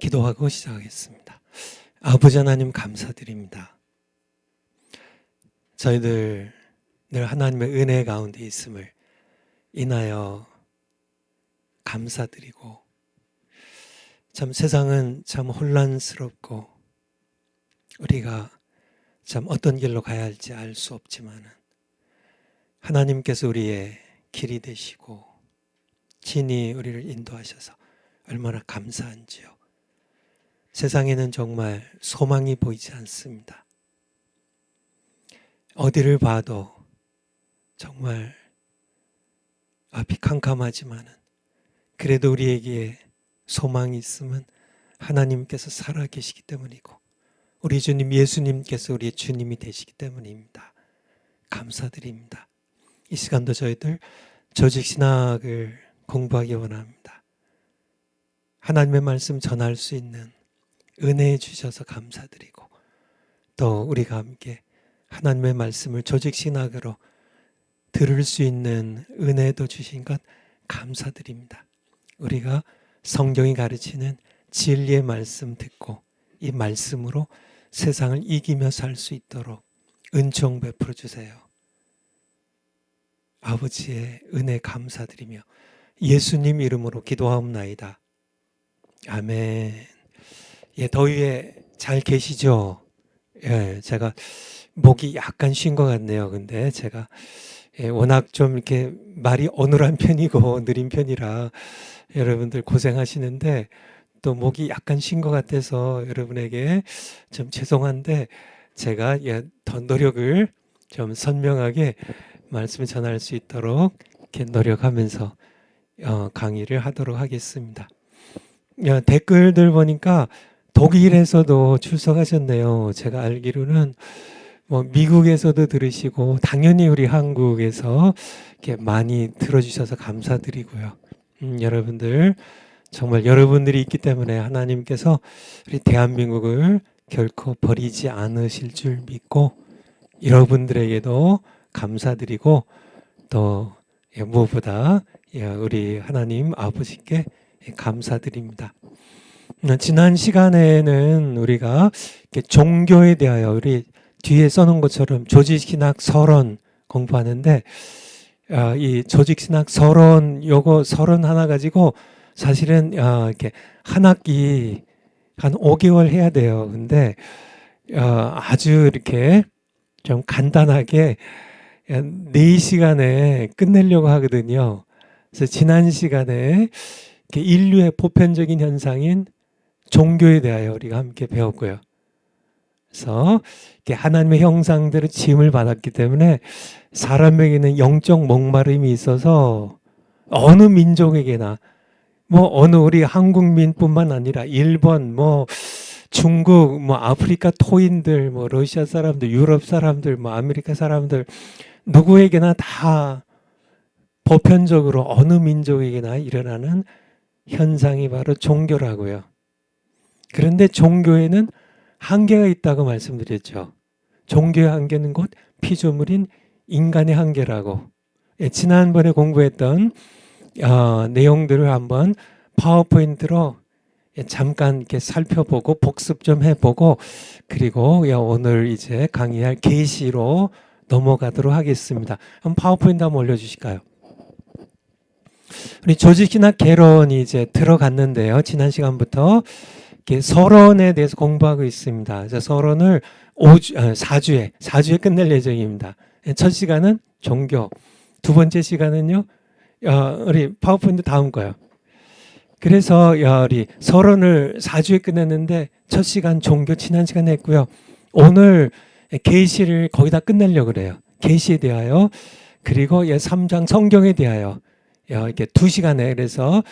기도하고 시작하겠습니다. 아버지 하나님 감사드립니다. 저희들 늘 하나님의 은혜 가운데 있음을 인하여 감사드리고, 참 세상은 참 혼란스럽고 우리가 참 어떤 길로 가야 할지 알 수 없지만 하나님께서 우리의 길이 되시고 친히 우리를 인도하셔서 얼마나 감사한지요. 세상에는 정말 소망이 보이지 않습니다. 어디를 봐도 정말 앞이 캄캄하지만 그래도 우리에게 소망이 있으면 하나님께서 살아계시기 때문이고 우리 주님 예수님께서 우리의 주님이 되시기 때문입니다. 감사드립니다. 이 시간도 저희들 조직신학을 공부하기 원합니다. 하나님의 말씀 전할 수 있는 은혜 주셔서 감사드리고, 또 우리가 함께 하나님의 말씀을 조직신학으로 들을 수 있는 은혜도 주신 것 감사드립니다. 우리가 성경이 가르치는 진리의 말씀 듣고 이 말씀으로 세상을 이기며 살 수 있도록 은총 베풀어 주세요. 아버지의 은혜 감사드리며 예수님 이름으로 기도하옵나이다. 아멘. 예, 더위에 잘 계시죠? 예, 제가 목이 약간 쉰 것 같네요. 근데 제가 워낙 좀 이렇게 말이 어눌한 편이고 느린 편이라 여러분들 고생하시는데, 또 목이 약간 쉰 것 같아서 여러분에게 좀 죄송한데 제가 더 노력을 좀 선명하게 말씀을 전할 수 있도록 이렇게 노력하면서 강의를 하도록 하겠습니다. 댓글들 보니까 독일에서도 출석하셨네요. 제가 알기로는 미국에서도 들으시고 당연히 우리 한국에서 이렇게 많이 들어주셔서 감사드리고요. 여러분들 정말 여러분들이 있기 때문에 하나님께서 우리 대한민국을 결코 버리지 않으실 줄 믿고 여러분들에게도 감사드리고, 또 무엇보다 우리 하나님 아버지께 감사드립니다. 지난 시간에는 우리가 종교에 대하여 우리 뒤에 써놓은 것처럼 조직신학 서론 공부하는데, 이 조직신학 서론 요거 서론 하나 가지고 사실은 이렇게 한 학기 한 5개월 해야 돼요. 근데 아주 이렇게 좀 간단하게 4시간에 끝내려고 하거든요. 그래서 지난 시간에 인류의 보편적인 현상인 종교에 대하여 우리가 함께 배웠고요. 그래서 하나님의 형상대로 지음을 받았기 때문에 사람에게는 영적 목마름이 있어서 어느 민족에게나 어느 우리 한국민뿐만 아니라 일본, 중국, 아프리카 토인들, 러시아 사람들, 유럽 사람들, 아메리카 사람들 누구에게나 다 보편적으로 어느 민족에게나 일어나는 현상이 바로 종교라고요. 그런데 종교에는 한계가 있다고 말씀드렸죠. 종교의 한계는 곧 피조물인 인간의 한계라고. 지난번에 공부했던 내용들을 한번 파워포인트로 잠깐 이렇게 살펴보고 복습 좀 해보고, 그리고 오늘 이제 강의할 계시로 넘어가도록 하겠습니다. 한번 파워포인트 한번 올려주실까요? 우리 조직신학 개론이 이제 들어갔는데요. 지난 시간부터 서론에 대해서 공부하고 있습니다. 그래서 서론을 4주에 끝낼 예정입니다. 첫 시간은 종교, 두 번째 시간은요, 우리 파워포인트 다음 거요. 그래서 우리 서론을 4주에 끝냈는데 첫 시간 종교 지난 시간에 했고요. 오늘 계시를 거의 다 끝내려고 그래요. 계시에 대하여, 그리고 3장 성경에 대하여 이렇게 2시간에, 그래서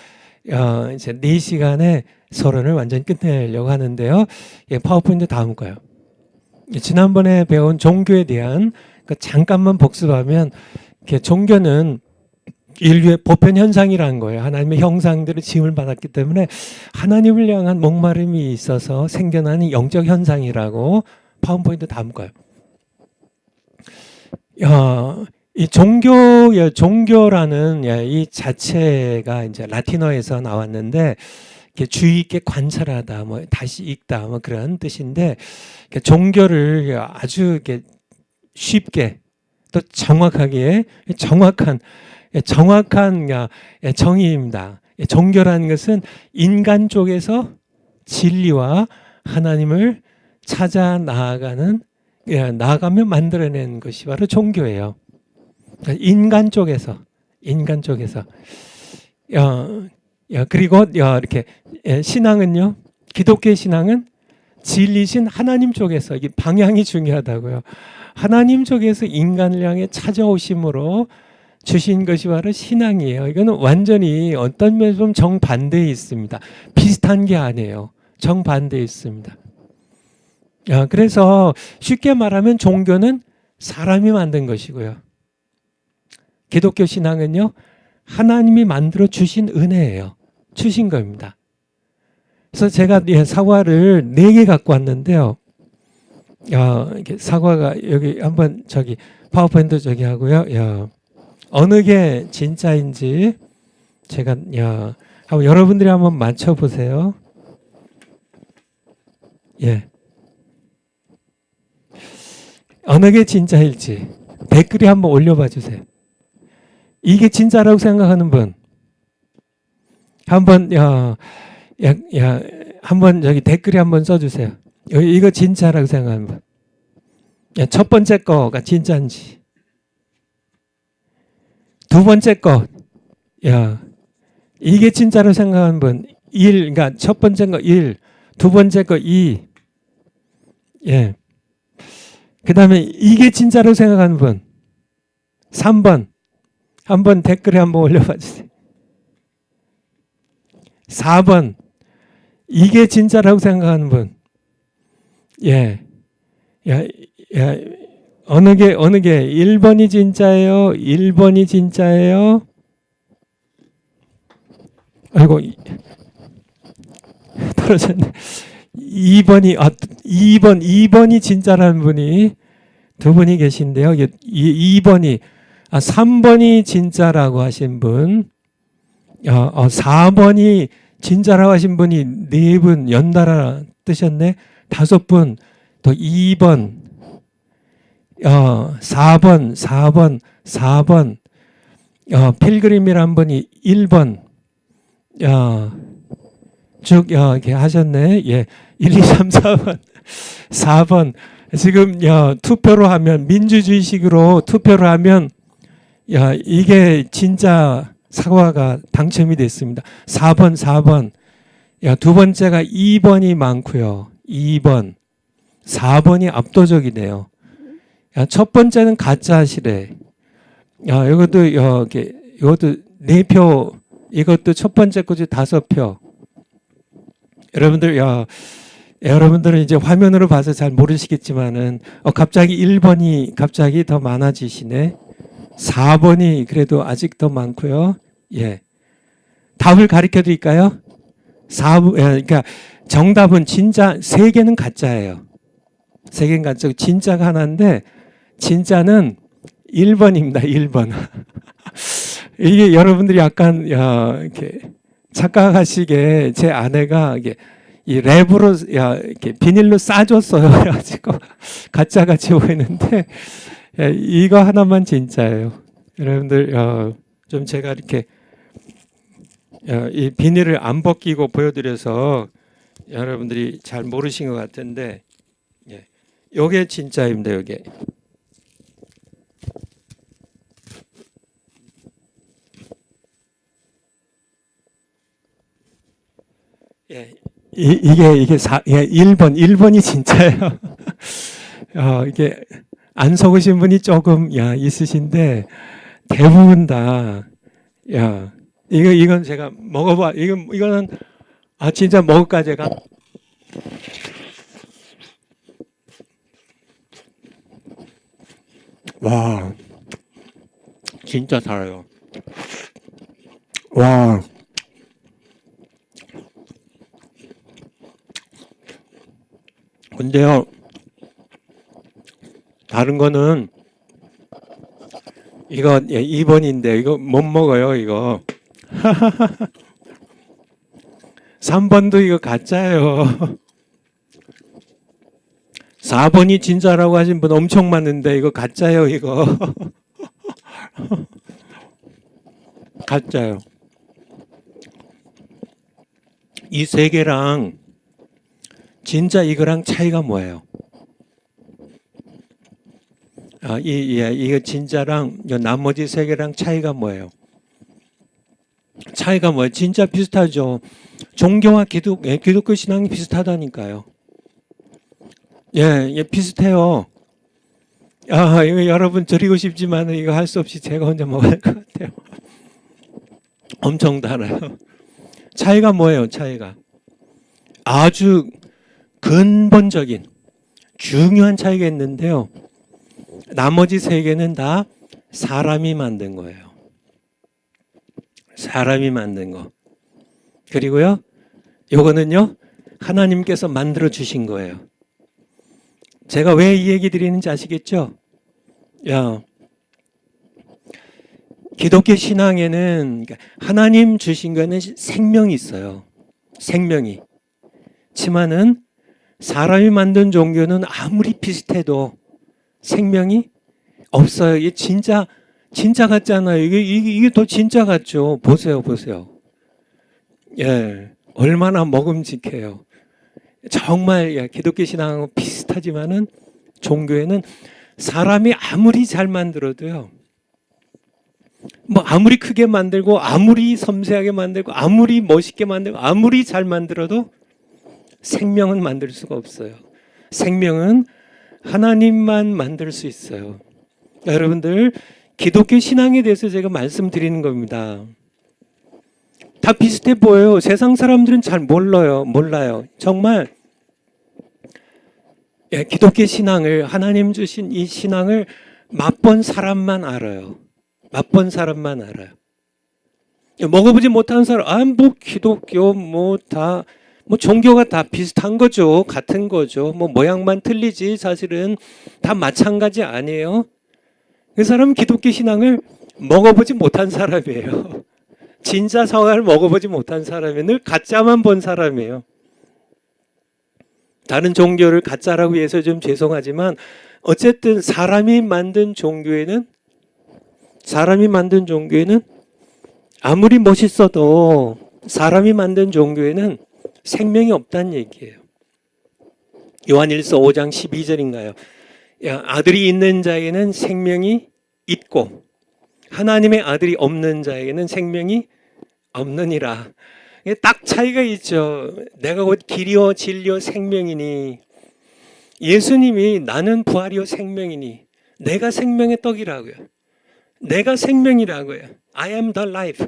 이제 4시간에 서론을 완전히 끝내려고 하는데요. 파워포인트 다음 거요. 지난번에 배운 종교에 대한 잠깐만 복습하면, 종교는 인류의 보편 현상이라는 거예요. 하나님의 형상대로 지음을 받았기 때문에 하나님을 향한 목마름이 있어서 생겨나는 영적 현상이라고. 파워포인트 다음 거요. 이 종교라는 이 자체가 이제 라틴어에서 나왔는데 이렇게 주의 있게 관찰하다, 뭐 다시 읽다, 뭐 그런 뜻인데 종교를 아주 이렇게 쉽게 또 정확하게 정확한 정의입니다. 종교라는 것은 인간 쪽에서 진리와 하나님을 찾아 나아가며 만들어낸 것이 바로 종교예요. 인간 쪽에서. 그리고 이렇게 신앙은요, 기독교의 신앙은 진리신 하나님 쪽에서, 이게 방향이 중요하다고요. 하나님 쪽에서 인간을 향해 찾아오심으로 주신 것이 바로 신앙이에요. 이거는 완전히 어떤 면에서 보면 정반대에 있습니다. 비슷한 게 아니에요. 정반대에 있습니다. 그래서 쉽게 말하면 종교는 사람이 만든 것이고요. 기독교 신앙은요, 하나님이 만들어 주신 은혜예요. 주신 겁니다. 그래서 제가 사과를 4개 갖고 왔는데요. 사과가 여기 한번 파워포인트 하고요. 어느 게 진짜인지 제가 한번 여러분들이 한번 맞춰보세요. 예. 어느 게 진짜일지 댓글에 한번 올려봐 주세요. 이게 진짜라고 생각하는 분 한번 한번 댓글에 한번 써주세요. 이거 진짜라고 생각하는 분. 첫 번째 거가 진짜인지. 두 번째 거, 이게 진짜로 생각하는 분, 1, 그러니까 첫 번째 거 1, 두 번째 거 2, 그 다음에 이게 진짜로 생각하는 분, 3번, 한번 댓글에 한번 올려봐 주세요. 4번, 이게 진짜라고 생각하는 분, 어느 게 1번이 진짜예요? 1번이 진짜예요? 아이고, 떨어졌네. 2번이 진짜라는 분이 두 분이 계신데요. 3번이 진짜라고 하신 분, 4번이 진짜라고 하신 분이 4분 연달아 뜨셨네. 5분, 또 2번, 4번, 필그림이란 분이 1번, 쭉, 이렇게 하셨네. 1, 2, 3, 4번, 4번. 지금, 투표로 하면, 민주주의식으로 투표를 하면, 이게 진짜 사과가 당첨이 됐습니다. 4번. 두 번째가 2번이 많고요. 2번. 4번이 압도적이네요. 첫 번째는 가짜시래. 이것도 4표, 이것도 첫 번째 거지 5표. 여러분들은 이제 화면으로 봐서 잘 모르시겠지만은, 갑자기 1번이 갑자기 더 많아지시네. 4번이 그래도 아직 더 많고요. 답을 가르쳐 드릴까요? 4번, 그러니까 정답은 진짜 3개는 가짜예요. 3개는 가짜고 진짜가 하나인데 진짜는 1번입니다. 1번. 이게 여러분들이 약간 이렇게 착각하시게 제 아내가 이 랩으로 이렇게 비닐로 싸줬어요. 그래가지고 가짜같이 보이는데 이거 하나만 진짜예요. 여러분들 좀 제가 이렇게 이 비닐을 안 벗기고 보여드려서 여러분들이 잘 모르신 것 같은데 요게 진짜입니다. 요게. 이게 1번이 진짜예요. 이게 안 속으신 분이 조금 있으신데 대부분 다 이건 제가 먹어봐. 이거는 진짜 먹을까 제가? 와, 진짜 달아요. 와. 근데요, 다른 거는 이거 2번인데 이거 못 먹어요. 이거 3번도 이거 가짜예요. 4번이 진짜라고 하신 분 엄청 많은데 이거 가짜예요, 이거. 가짜요. 이 세 개랑 진짜 이거랑 차이가 뭐예요? 이거 진짜랑 나머지 세 개랑 차이가 뭐예요? 차이가 뭐예요? 진짜 비슷하죠. 종교와 기독교 신앙이 비슷하다니까요. 예, 비슷해요. 이거 여러분 드리고 싶지만 이거 할 수 없이 제가 혼자 먹어야 할 것 같아요. 엄청 달아요. 차이가 뭐예요? 차이가 아주 근본적인 중요한 차이가 있는데요. 나머지 세 개는 다 사람이 만든 거예요. 사람이 만든 거. 그리고요, 요거는요, 하나님께서 만들어 주신 거예요. 제가 왜 이 얘기 드리는지 아시겠죠? 기독교 신앙에는 하나님 주신 거는 생명이 있어요. 생명이. 지만은 사람이 만든 종교는 아무리 비슷해도 생명이 없어요. 이게 진짜 같잖아요. 이게 더 진짜 같죠. 보세요. 예, 얼마나 먹음직해요. 정말 기독교 신앙하고 비슷하지만은 종교에는 사람이 아무리 잘 만들어도요, 뭐 아무리 크게 만들고 아무리 섬세하게 만들고 아무리 멋있게 만들고 아무리 잘 만들어도 생명은 만들 수가 없어요. 생명은 하나님만 만들 수 있어요. 여러분들, 기독교 신앙에 대해서 제가 말씀드리는 겁니다. 다 비슷해 보여요. 세상 사람들은 잘 몰라요. 정말 기독교 신앙을, 하나님 주신 이 신앙을 맛본 사람만 알아요. 맛본 사람만 알아요. 먹어보지 못한 사람, 뭐 기독교 뭐 종교가 다 비슷한 거죠. 같은 거죠. 뭐 모양만 틀리지 사실은 다 마찬가지 아니에요. 그 사람은 기독교 신앙을 먹어보지 못한 사람이에요. 진짜 성화를 먹어보지 못한 사람이에요. 늘 가짜만 본 사람이에요. 다른 종교를 가짜라고 해서 좀 죄송하지만 어쨌든 사람이 만든 종교에는 아무리 멋있어도 사람이 만든 종교에는 생명이 없다는 얘기예요. 요한일서 5장 12절인가요? 아들이 있는 자에게는 생명이 있고 하나님의 아들이 없는 자에게는 생명이 없느니라. 딱 차이가 있죠. 내가 곧 길이요 진리요 생명이니, 예수님이 나는 부활이요 생명이니, 내가 생명의 떡이라고요. 내가 생명이라고요. I am the life.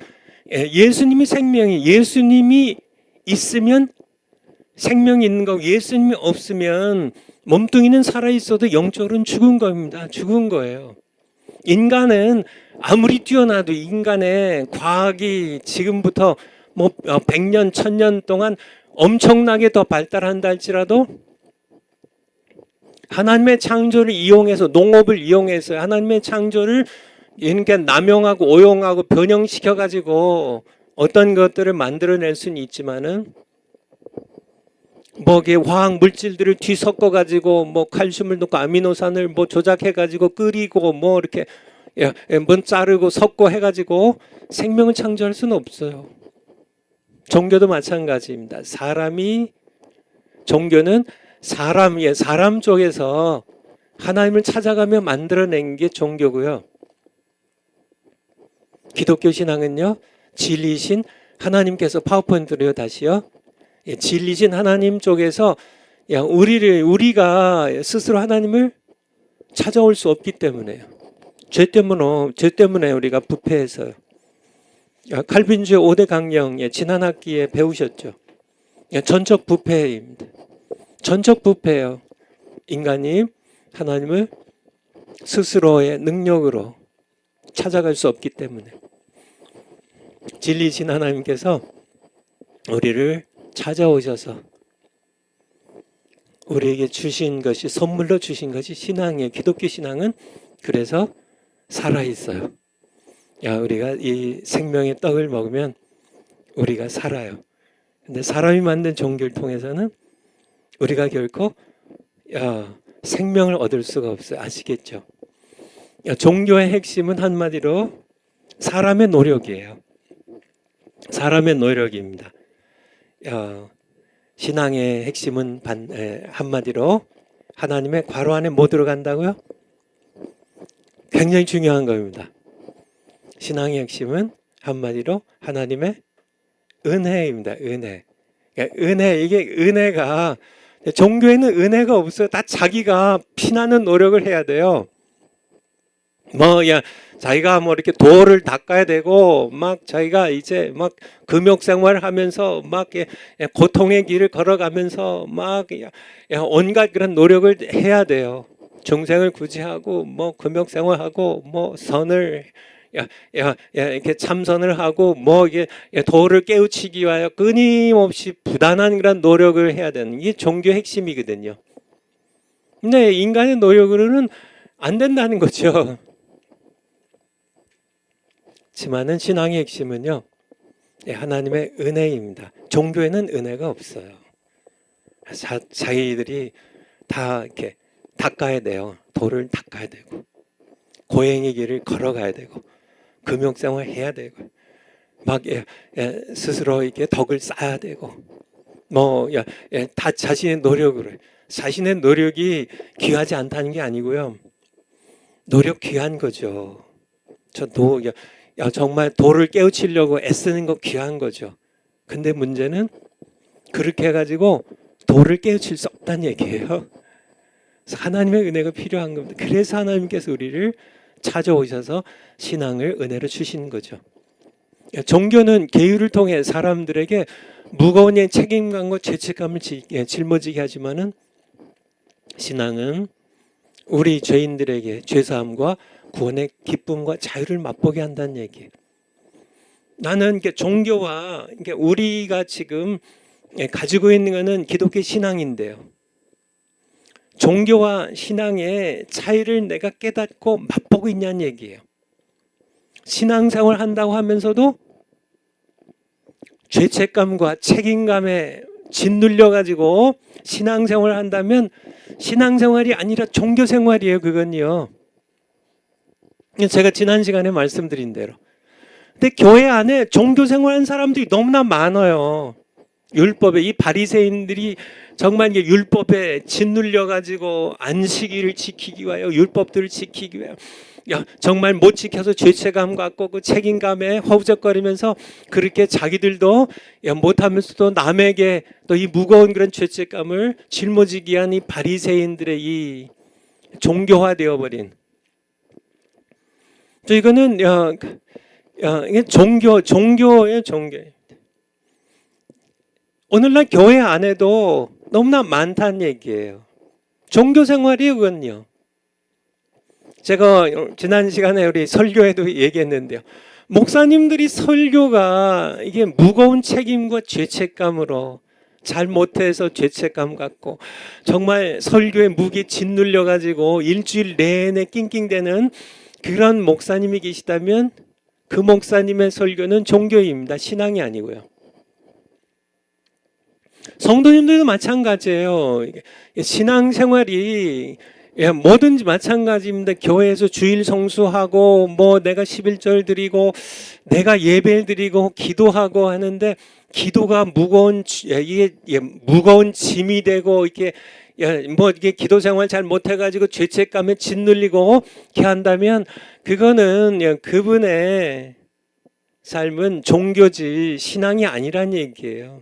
예수님이 생명이, 예수님이 있으면 생명이 있는 거고, 예수님이 없으면 몸뚱이는 살아있어도 영적으로는 죽은 겁니다. 죽은 거예요. 인간은 아무리 뛰어나도 인간의 과학이 지금부터 뭐 100년, 1000년 동안 엄청나게 더 발달한다 할지라도 하나님의 창조를 이용해서, 농업을 이용해서 하나님의 창조를 이렇게 남용하고 오용하고 변형시켜 가지고 어떤 것들을 만들어낼 수는 있지만은 뭐 화학 물질들을 뒤섞어 가지고 뭐 칼슘을 넣고 아미노산을 뭐 조작해 가지고 끓이고 뭐 이렇게 뭐 자르고 섞고 해 가지고 생명을 창조할 수는 없어요. 종교도 마찬가지입니다. 종교는 사람 쪽에서 하나님을 찾아가며 만들어낸 게 종교고요. 기독교 신앙은요, 진리신 하나님께서, 파워포인트로요 다시요, 진리신 하나님 쪽에서 우리가 스스로 하나님을 찾아올 수 없기 때문에요. 죄 때문에 우리가 부패해서요. 칼빈주의 5대 강령, 지난 학기에 배우셨죠. 전적 부패입니다. 전적 부패예요. 인간이 하나님을 스스로의 능력으로 찾아갈 수 없기 때문에 진리신 하나님께서 우리를 찾아오셔서 우리에게 주신 것이, 선물로 주신 것이 신앙이에요. 기독교 신앙은 그래서 살아있어요. 우리가 이 생명의 떡을 먹으면 우리가 살아요. 근데 사람이 만든 종교를 통해서는 우리가 결코 생명을 얻을 수가 없어요. 아시겠죠? 종교의 핵심은 한마디로 사람의 노력이에요. 사람의 노력입니다. 신앙의 핵심은 한마디로 하나님의 괄호 안에 뭐 들어간다고요? 굉장히 중요한 겁니다. 신앙의 핵심은 한마디로 하나님의 은혜입니다. 은혜. 이게 은혜가, 종교에는 은혜가 없어요. 다 자기가 피나는 노력을 해야 돼요. 자기가 이렇게 도를 닦아야 되고, 자기가 이제 금욕 생활을 하면서 고통의 길을 걸어가면서 온갖 그런 노력을 해야 돼요. 중생을 구제하고, 금욕 생활하고, 선을, 이렇게 참선을 하고, 이게 도를 깨우치기 위하여 끊임없이 부단한 그런 노력을 해야 되는 게 종교 핵심이거든요. 근데 인간의 노력으로는 안 된다는 거죠. 하지만은 신앙의 핵심은요, 하나님의 은혜입니다. 종교에는 은혜가 없어요. 자기들이 다 이렇게 닦아야 돼요. 도를 닦아야 되고, 고행의 길을 걸어가야 되고, 금욕생활 해야 되고, 스스로 이렇게 덕을 쌓아야 되고, 다 자신의 노력으로, 자신의 노력이 귀하지 않다는 게 아니고요. 노력 귀한 거죠. 정말 도를 깨우치려고 애쓰는 거 귀한 거죠. 근데 문제는 그렇게 해가지고 도를 깨우칠 수 없다는 얘기예요. 그래서 하나님의 은혜가 필요한 겁니다. 그래서 하나님께서 우리를 찾아오셔서 신앙을 은혜로 주시는 거죠. 종교는 계율을 통해 사람들에게 무거운 책임감과 죄책감을 짊어지게 하지만은 신앙은 우리 죄인들에게 죄사함과 구원의 기쁨과 자유를 맛보게 한다는 얘기예요. 나는 종교와 우리가 지금 가지고 있는 것은 기독교 신앙인데요. 종교와 신앙의 차이를 내가 깨닫고 맛보고 있냐는 얘기예요. 신앙생활 한다고 하면서도 죄책감과 책임감에 짓눌려 가지고 신앙생활을 한다면 신앙생활이 아니라 종교생활이에요. 그건요. 제가 지난 시간에 말씀드린 대로. 근데 교회 안에 종교생활하는 사람들이 너무나 많아요. 율법에, 이 바리새인들이 정말 율법에 짓눌려 가지고 안식일을 지키기 위하여, 율법들을 지키기 위하여 정말 못 지켜서 죄책감 갖고 그 책임감에 허우적거리면서 그렇게 자기들도 못하면서도 남에게 또 이 무거운 그런 죄책감을 짊어지기 위한 이 바리새인들의 이 종교화되어 버린, 또 이거는 이게 종교예요, 종교. 오늘날 교회 안에도 너무나 많다는 얘기예요. 종교 생활이에요, 그건요. 제가 지난 시간에 우리 설교에도 얘기했는데요. 목사님들이 설교가 이게 무거운 책임과 죄책감으로 잘못해서 죄책감 갖고 정말 설교에 무게 짓눌려 가지고 일주일 내내 낑낑대는 그런 목사님이 계시다면 그 목사님의 설교는 종교입니다. 신앙이 아니고요. 성도님들도 마찬가지예요. 신앙생활이 뭐든지 마찬가지입니다. 교회에서 주일 성수하고 내가 11절 드리고 내가 예배를 드리고 기도하고 하는데 기도가 무거운 짐이 되고 이게 기도 생활 잘 못해가지고 죄책감에 짓눌리고 이렇게 한다면 그거는 그분의 삶은 종교지 신앙이 아니란 얘기예요.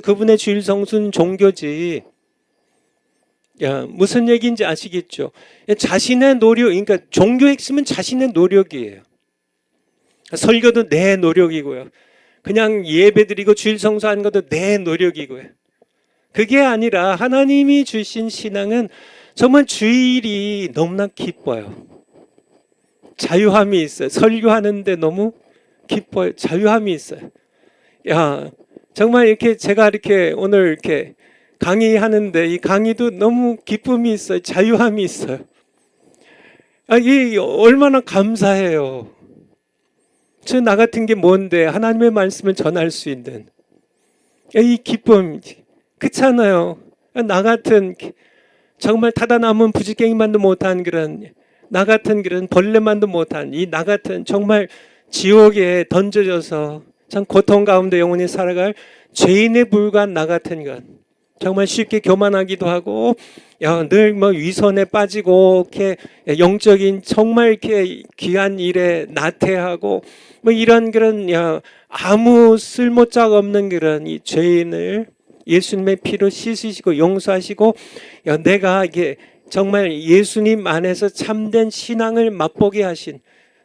그분의 주일 성수는 종교지. 무슨 얘기인지 아시겠죠? 자신의 노력, 그러니까 종교 핵심은 자신의 노력이에요. 설교도 내 노력이고요. 그냥 예배드리고 주일 성수하는 것도 내 노력이고요. 그게 아니라 하나님이 주신 신앙은 정말 주일이 너무나 기뻐요. 자유함이 있어요. 설교하는데 너무 기뻐요. 자유함이 있어요. 정말 이렇게 제가 이렇게 오늘 이렇게 강의하는데 이 강의도 너무 기쁨이 있어요. 자유함이 있어요. 이 얼마나 감사해요. 나 같은 게 뭔데 하나님의 말씀을 전할 수 있는 이 기쁨 그렇잖아요. 나 같은 정말 타다 남은 부지깽이만도 못한 그런 나 같은 그런 벌레만도 못한 이 나 같은 정말 지옥에 던져져서 참 고통 가운데 영원히 살아갈 죄인에 불과한 나 같은 것 정말 쉽게 교만하기도 하고 늘 뭐 위선에 빠지고 이렇게 영적인 정말 이렇게 귀한 일에 나태하고 뭐 이런 그런 아무 쓸모짝 없는 그런 이 죄인을 예수님의 피로 씻으시고 용서하시고 내가 이게 정말 예수님 안에서 참된 신앙을 맛보게 하신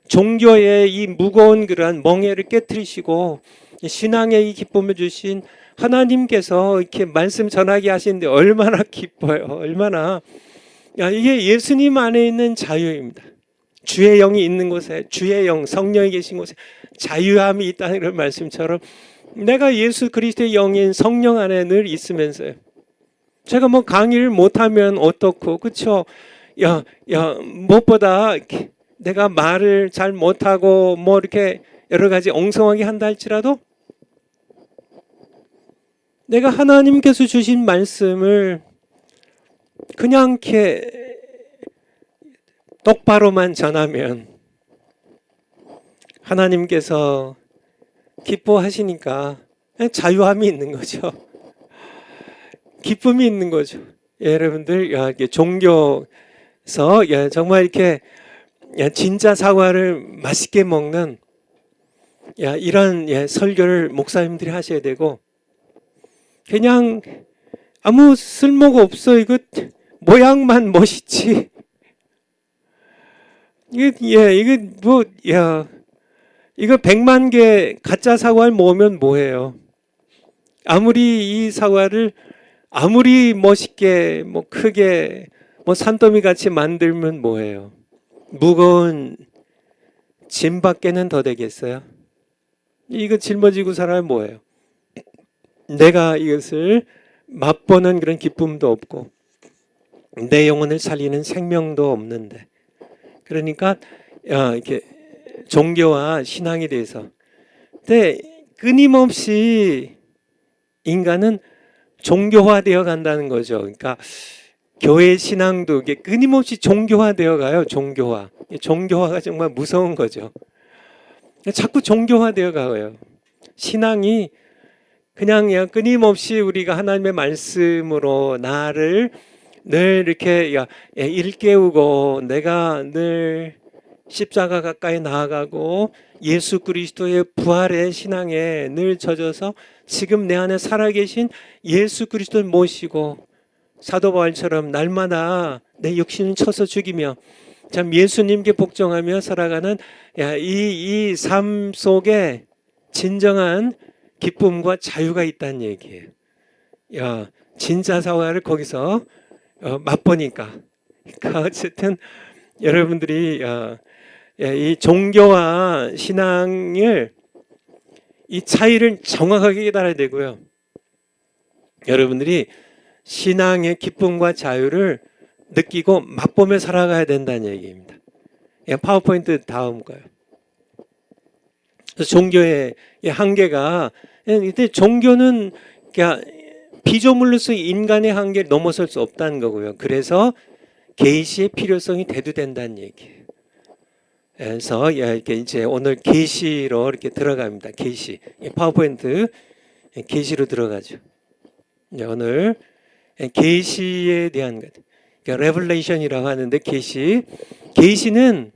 종교의 이 무거운 그러한 멍에를 깨뜨리시고 신앙의 이 기쁨을 주신 하나님께서 이렇게 말씀 전하게 하시는데 얼마나 기뻐요. 얼마나 이게 예수님 안에 있는 자유입니다. 주의 영이 있는 곳에 주의 영 성령이 계신 곳에 자유함이 있다는 그런 말씀처럼 내가 예수 그리스도의 영인 성령 안에 늘 있으면서요. 제가 뭐 강의를 못하면 어떻고 그렇죠? 무엇보다 내가 말을 잘 못하고 뭐 이렇게 여러 가지 엉성하게 한다 할지라도 내가 하나님께서 주신 말씀을 그냥 이렇게 똑바로만 전하면 하나님께서 기뻐하시니까 자유함이 있는 거죠. 기쁨이 있는 거죠. 여러분들 이렇게 종교에서 정말 이렇게 진짜 사과를 맛있게 먹는 이런 설교를 목사님들이 하셔야 되고 그냥 아무 쓸모가 없어. 이거 모양만 멋있지. 이거 100만 개 가짜 사과를 모으면 뭐해요? 아무리 이 사과를 아무리 멋있게 뭐 크게 뭐 산더미 같이 만들면 뭐해요? 무거운 짐밖에는 더 되겠어요? 이거 짊어지고 살아야 뭐해요? 내가 이것을 맛보는 그런 기쁨도 없고 내 영혼을 살리는 생명도 없는데 그러니까 이렇게 종교와 신앙에 대해서 근데 끊임없이 인간은 종교화되어 간다는 거죠. 그러니까 교회 신앙도 이게 끊임없이 종교화되어 가요. 종교화가 정말 무서운 거죠. 자꾸 종교화되어 가요. 신앙이 그냥 끊임없이 우리가 하나님의 말씀으로 나를 늘 이렇게 일깨우고 내가 늘 십자가 가까이 나아가고 예수 그리스도의 부활의 신앙에 늘 젖어서 지금 내 안에 살아계신 예수 그리스도를 모시고 사도 바울처럼 날마다 내 육신을 쳐서 죽이며 참 예수님께 복종하며 살아가는 이 삶 속에 진정한 기쁨과 자유가 있다는 얘기예요. 진짜 사과를 거기서 맛보니까. 그러니까 어쨌든 여러분들이 이 종교와 신앙을 이 차이를 정확하게 깨달아야 되고요. 여러분들이 신앙의 기쁨과 자유를 느끼고 맛보며 살아가야 된다는 얘기입니다. 파워포인트 다음 거요. 종교의 한계가 이때 종교는 피조물로서 인간의 한계를 넘어설 수 없다는 거고요. 그래서 계시의 필요성이 대두된다는 얘기예요. 그래서 이렇게 이제 오늘 계시로 이렇게 들어갑니다. 계시 파워포인트 계시로 들어가죠. 오늘 계시에 대한 것, 그러니까 레벨레이션이라고 하는데 계시는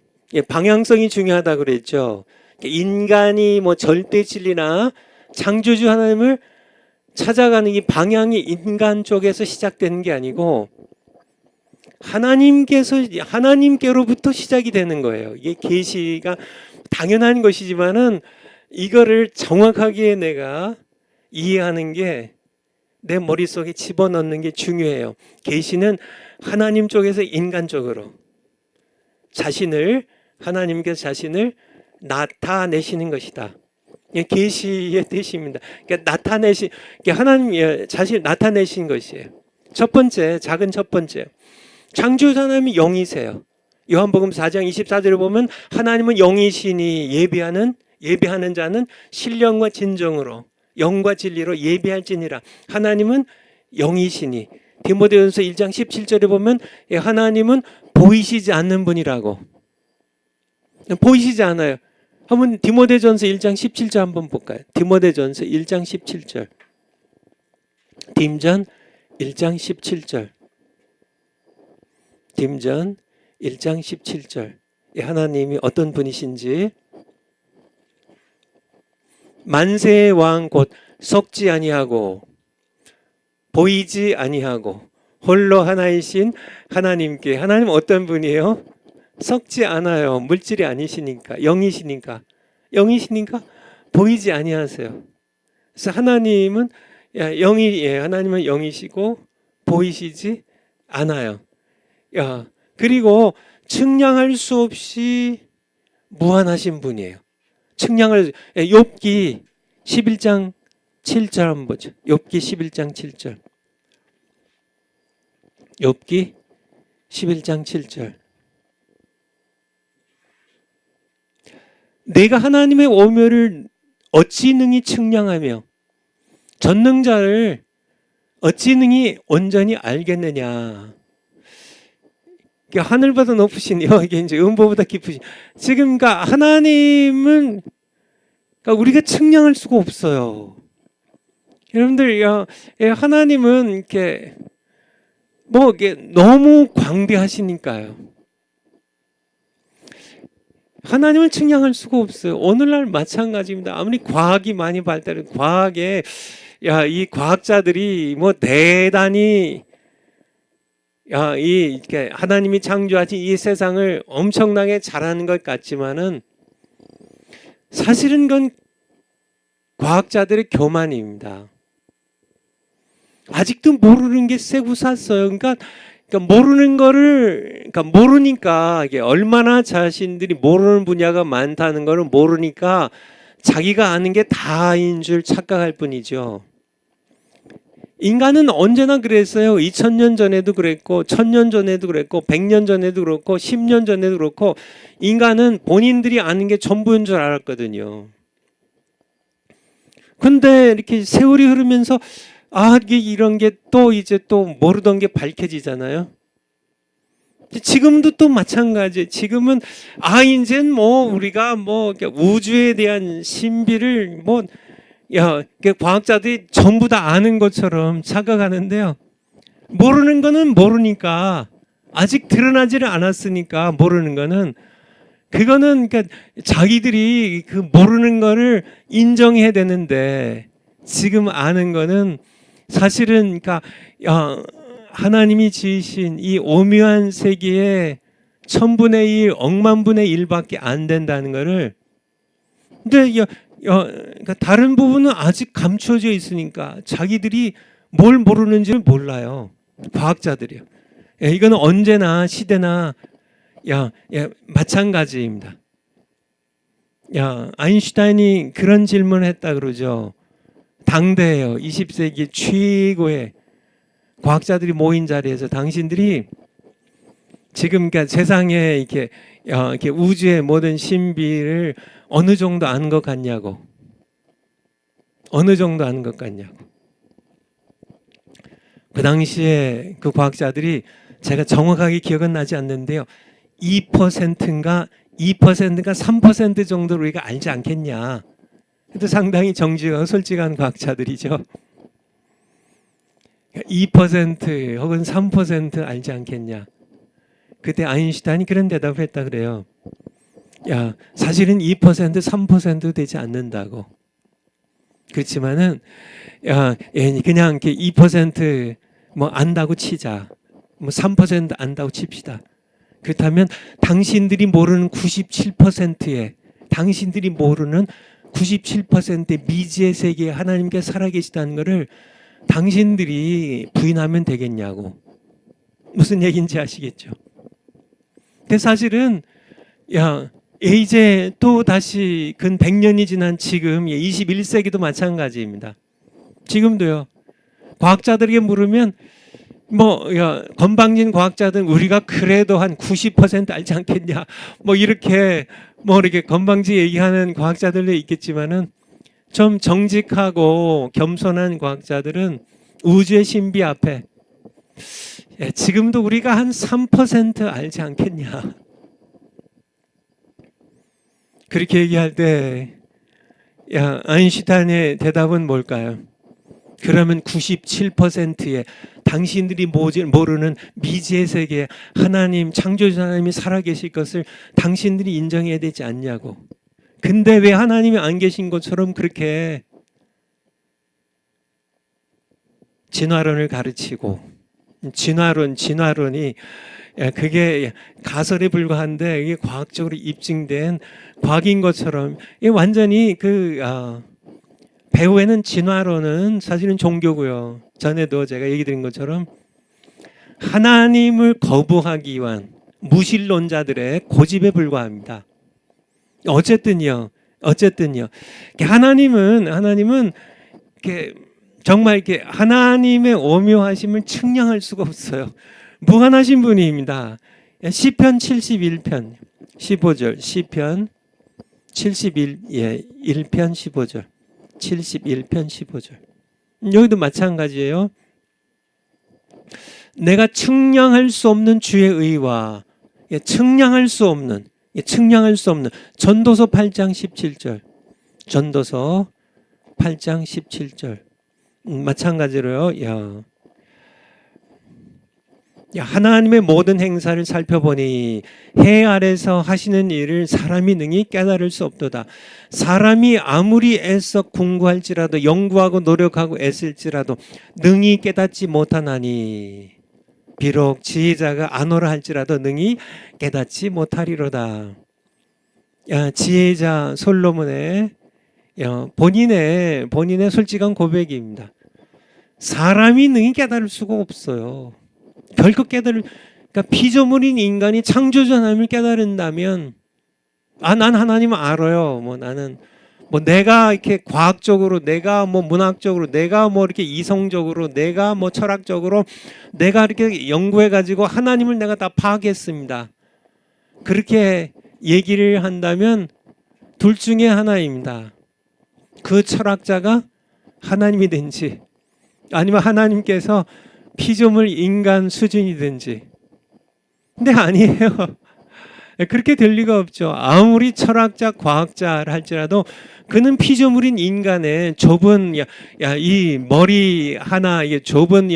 방향성이 중요하다 그랬죠. 인간이 뭐 절대 진리나 창조주 하나님을 찾아가는 이 방향이 인간 쪽에서 시작되는 게 아니고 하나님께로부터 시작이 되는 거예요. 이게 계시가 당연한 것이지만은 이거를 정확하게 내가 이해하는 게 내 머릿속에 집어넣는 게 중요해요. 계시는 하나님 쪽에서 인간 쪽으로 하나님께서 자신을 나타내시는 것이다. 계시의 뜻입니다. 그러니까 하나님 자신을 나타내신 것이에요. 작은 첫 번째. 창조주 하나님이 영이세요. 요한복음 4장 24절을 보면 하나님은 영이시니 예배하는 자는 신령과 진정으로 영과 진리로 예비할지니라. 하나님은 영이시니. 디모데전서 1장 17절에 보면 하나님은 보이시지 않는 분이라고. 보이시지 않아요. 한번 디모데전서 1장 17절 한번 볼까요? 디모데전서 1장 17절. 딤전 1장 17절. 딤전 1장 17절. 하나님이 어떤 분이신지. 만세의 왕 곧 썩지 아니하고 보이지 아니하고 홀로 하나이신 하나님께. 하나님 어떤 분이에요? 썩지 않아요. 물질이 아니시니까. 영이시니까. 영이시니까 보이지 아니하세요. 그래서 하나님은 하나님은 영이시고 보이시지 않아요. 그리고 측량할 수 없이 무한하신 분이에요. 측량을 욥기 11장 7절 한번 보죠. 욥기 11장 7절. 욥기 11장 7절. 내가 하나님의 오묘를 어찌 능히 측량하며 전능자를 어찌 능히 온전히 알겠느냐. 하늘보다 높으신 이게 이제 음보보다 깊으신. 지금 그러니까 하나님은 그러니까 우리가 측량할 수가 없어요. 여러분들 하나님은 이렇게 이게 너무 광대하시니까요. 하나님을 측량할 수가 없어요. 오늘날 마찬가지입니다. 아무리 과학이 많이 발달해, 과학에 이 과학자들이 대단히 이렇게 하나님이 창조하신 이 세상을 엄청나게 잘하는 것 같지만은 사실은 그건 과학자들의 교만입니다. 아직도 모르는 게 쇠구쌌어요. 그러니까 모르는 거를 모르니까 이게 얼마나 자신들이 모르는 분야가 많다는 거를 모르니까 자기가 아는 게 다인 줄 착각할 뿐이죠. 인간은 언제나 그랬어요. 2000년 전에도 그랬고 1000년 전에도 그랬고 100년 전에도 그렇고 10년 전에도 그렇고 인간은 본인들이 아는 게 전부인 줄 알았거든요. 근데 이렇게 세월이 흐르면서 이게 이런 게 또 이제 또 모르던 게 밝혀지잖아요. 지금도 또 마찬가지. 지금은 이젠 우리가 우주에 대한 신비를 과학자들이 전부 다 아는 것처럼 착각하는데요. 모르는 거는 모르니까 아직 드러나지를 않았으니까 모르는 거는 그거는 자기들이 그 모르는 거를 인정해야 되는데 지금 아는 거는 사실은 하나님이 지으신 이 오묘한 세계의 1000분의 1, 억만분의 1밖에 안 된다는 거를. 근데 다른 부분은 아직 감춰져 있으니까 자기들이 뭘 모르는지를 몰라요. 과학자들이요. 이거는 언제나 시대나 마찬가지입니다. 아인슈타인이 그런 질문을 했다 그러죠. 당대예요. 20세기 최고의 과학자들이 모인 자리에서 당신들이 지금 세상에 이렇게 우주의 모든 신비를 어느 정도 아는 것 같냐고. 어느 정도 아는 것 같냐고. 그 당시에 그 과학자들이 제가 정확하게 기억은 나지 않는데요. 2%인가 3% 정도로 우리가 알지 않겠냐. 그래도 상당히 정직하고 솔직한 과학자들이죠. 2% 혹은 3% 알지 않겠냐. 그때 아인슈타인이 그런 대답을 했다 그래요. 사실은 2%, 3%도 되지 않는다고. 그렇지만은 그냥 이렇게 2% 안다고 치자. 3% 안다고 칩시다. 그렇다면 당신들이 모르는 97%의 당신들이 모르는 97%의 미지의 세계에 하나님께 살아계시다는 것을 당신들이 부인하면 되겠냐고. 무슨 얘기인지 아시겠죠? 근데 사실은 이제 또 다시 근 100년이 지난 지금 21세기도 마찬가지입니다. 지금도요. 과학자들에게 물으면 건방진 과학자들은 우리가 그래도 한 90% 알지 않겠냐. 이렇게 건방지 얘기하는 과학자들도 있겠지만은 좀 정직하고 겸손한 과학자들은 우주의 신비 앞에 지금도 우리가 한 3% 알지 않겠냐. 그렇게 얘기할 때 아인슈타인의 대답은 뭘까요? 그러면 97%의 당신들이 모르는 미지의 세계에 하나님, 창조주 하나님이 살아계실 것을 당신들이 인정해야 되지 않냐고. 근데 왜 하나님이 안 계신 것처럼 그렇게 진화론을 가르치고, 진화론이 그게 가설에 불과한데 이게 과학적으로 입증된 과학인 것처럼 이게 완전히 배후에는 진화론은 사실은 종교고요. 전에도 제가 얘기 드린 것처럼 하나님을 거부하기 위한 무신론자들의 고집에 불과합니다. 어쨌든요. 하나님은 이렇게 정말 이렇게 하나님의 오묘하심을 측량할 수가 없어요. 무한하신 분입니다. 시편 71편 15절, 시편 1편 15절, 71편 15절. 여기도 마찬가지예요. 내가 측량할 수 없는 주의 의와 측량할 수 없는 전도서 8장 17절, 전도서 8장 17절. 마찬가지로요. 하나님의 모든 행사를 살펴보니 해 아래서 하시는 일을 사람이 능히 깨달을 수 없도다. 사람이 아무리 애써 궁구할지라도 연구하고 노력하고 애쓸지라도 능히 깨닫지 못하나니 비록 지혜자가 안오라 할지라도 능히 깨닫지 못하리로다. 지혜자 솔로몬의 본인의 솔직한 고백입니다. 사람이 능히 깨달을 수가 없어요. 결국 그러니까 피조물인 인간이 창조주 하나님을 깨달은다면, 난 하나님을 알아요. 나는 내가 이렇게 과학적으로, 내가 문학적으로, 내가 이렇게 이성적으로, 내가 철학적으로, 내가 이렇게 연구해가지고 하나님을 내가 다 파악했습니다. 그렇게 얘기를 한다면 둘 중에 하나입니다. 그 철학자가 하나님이든지 아니면 하나님께서 피조물 인간 수준이든지. 근데 아니에요. 그렇게 될 리가 없죠. 아무리 철학자, 과학자를 할지라도 그는 피조물인 인간의 좁은 이 머리 하나, 좁은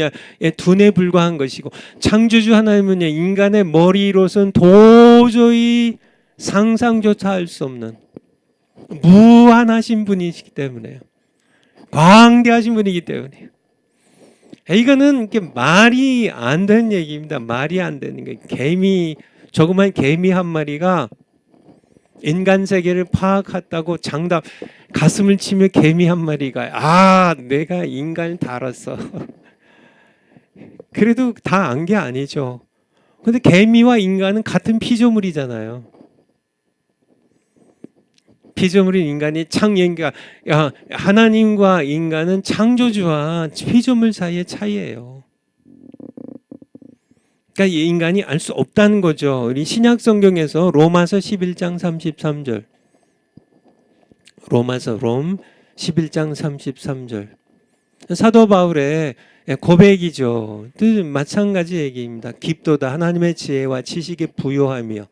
두뇌에 불과한 것이고, 창조주 하나님은 인간의 머리로서는 도저히 상상조차 할 수 없는 무한하신 분이시기 때문에요. 광대하신 분이기 때문에요. 이거는 이렇게 말이 안 되는 얘기입니다. 말이 안 되는 거예요. 조그만 개미 한 마리가 인간 세계를 파악했다고 가슴을 치며 개미 한 마리가 내가 인간을 다 알았어. 그래도 다 안 게 아니죠. 근데 개미와 인간은 같은 피조물이잖아요. 피조물인 인간이 하나님과 인간은 창조주와 피조물 사이의 차이예요. 그러니까 인간이 알 수 없다는 거죠. 우리 신약 성경에서 로마서 11장 33절. 롬 11장 33절. 사도 바울의 고백이죠. 마찬가지 얘기입니다. 깊도다 하나님의 지혜와 지식에 부요하며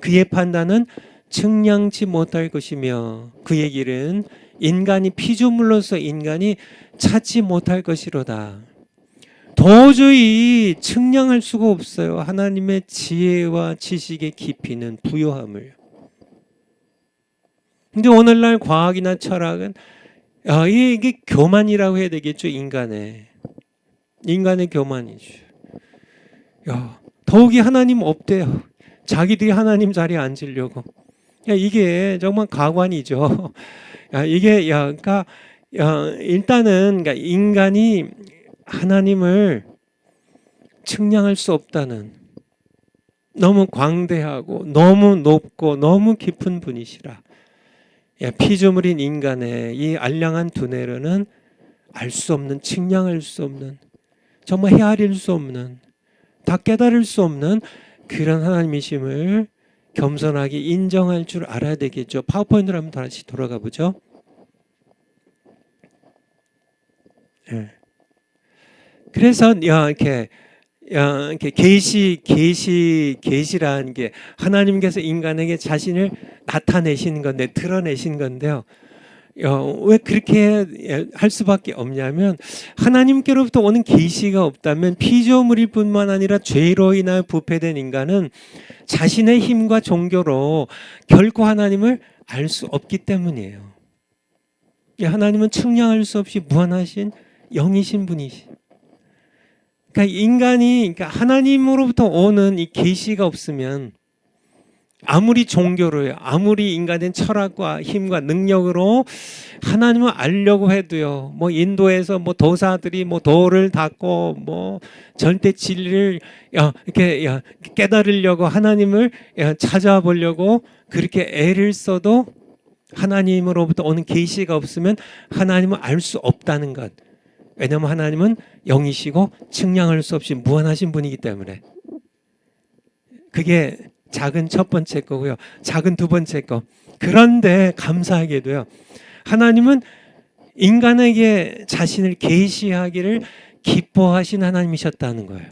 그의 판단은 측량치 못할 것이며 그의 길은 피조물로서 인간이 찾지 못할 것이로다. 도저히 측량할 수가 없어요. 하나님의 지혜와 지식의 깊이는 부요함을. 근데 오늘날 과학이나 철학은 이게 교만이라고 해야 되겠죠. 인간의 교만이죠. 더욱이 하나님 없대요. 자기들이 하나님 자리에 앉으려고. 이게 정말 가관이죠. 그러니까 일단은 인간이 하나님을 측량할 수 없다는, 너무 광대하고 너무 높고 너무 깊은 분이시라. 피조물인 인간의 이 알량한 두뇌로는 알 수 없는, 측량할 수 없는, 정말 헤아릴 수 없는, 다 깨달을 수 없는 그런 하나님이심을 겸손하게 인정할 줄 알아야 되겠죠. 파워포인트로 한번 다시 돌아가 보죠. 예. 그래서 이렇게 계시란 게 하나님께서 인간에게 자신을 나타내시는 건데 드러내신 건데요. 왜 그렇게 할 수밖에 없냐면 하나님께로부터 오는 계시가 없다면 피조물일 뿐만 아니라 죄로 인하여 부패된 인간은 자신의 힘과 종교로 결코 하나님을 알 수 없기 때문이에요. 하나님은 측량할 수 없이 무한하신 영이신 분이시. 그러니까 인간이 그러니까 하나님으로부터 오는 이 계시가 없으면 아무리 종교로요, 아무리 인간의 철학과 힘과 능력으로 하나님을 알려고 해도요, 뭐 인도에서 뭐 도사들이 뭐 돌을 닦고 뭐 절대 진리를 이렇게 깨달으려고 하나님을 찾아보려고 그렇게 애를 써도 하나님으로부터 오는 계시가 없으면 하나님을 알 수 없다는 것. 왜냐하면 하나님은 영이시고 측량할 수 없이 무한하신 분이기 때문에. 그게 작은 첫 번째 거고요. 작은 두 번째 거. 그런데 감사하게도요. 하나님은 인간에게 자신을 계시하기를 기뻐하신 하나님이셨다는 거예요.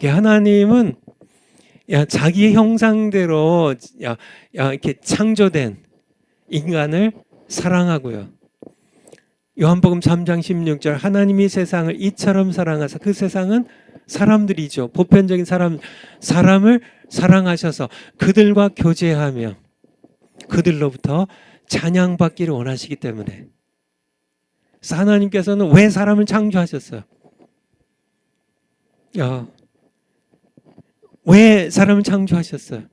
하나님은 자기의 형상대로 이렇게 창조된 인간을 사랑하고요. 요한복음 3장 16절 하나님이 세상을 이처럼 사랑하사 그 세상은 사람들이죠. 보편적인 사람을 사랑하셔서 그들과 교제하며 그들로부터 찬양받기를 원하시기 때문에 하나님께서는 왜 사람을 창조하셨어요? 왜 사람을 창조하셨어요?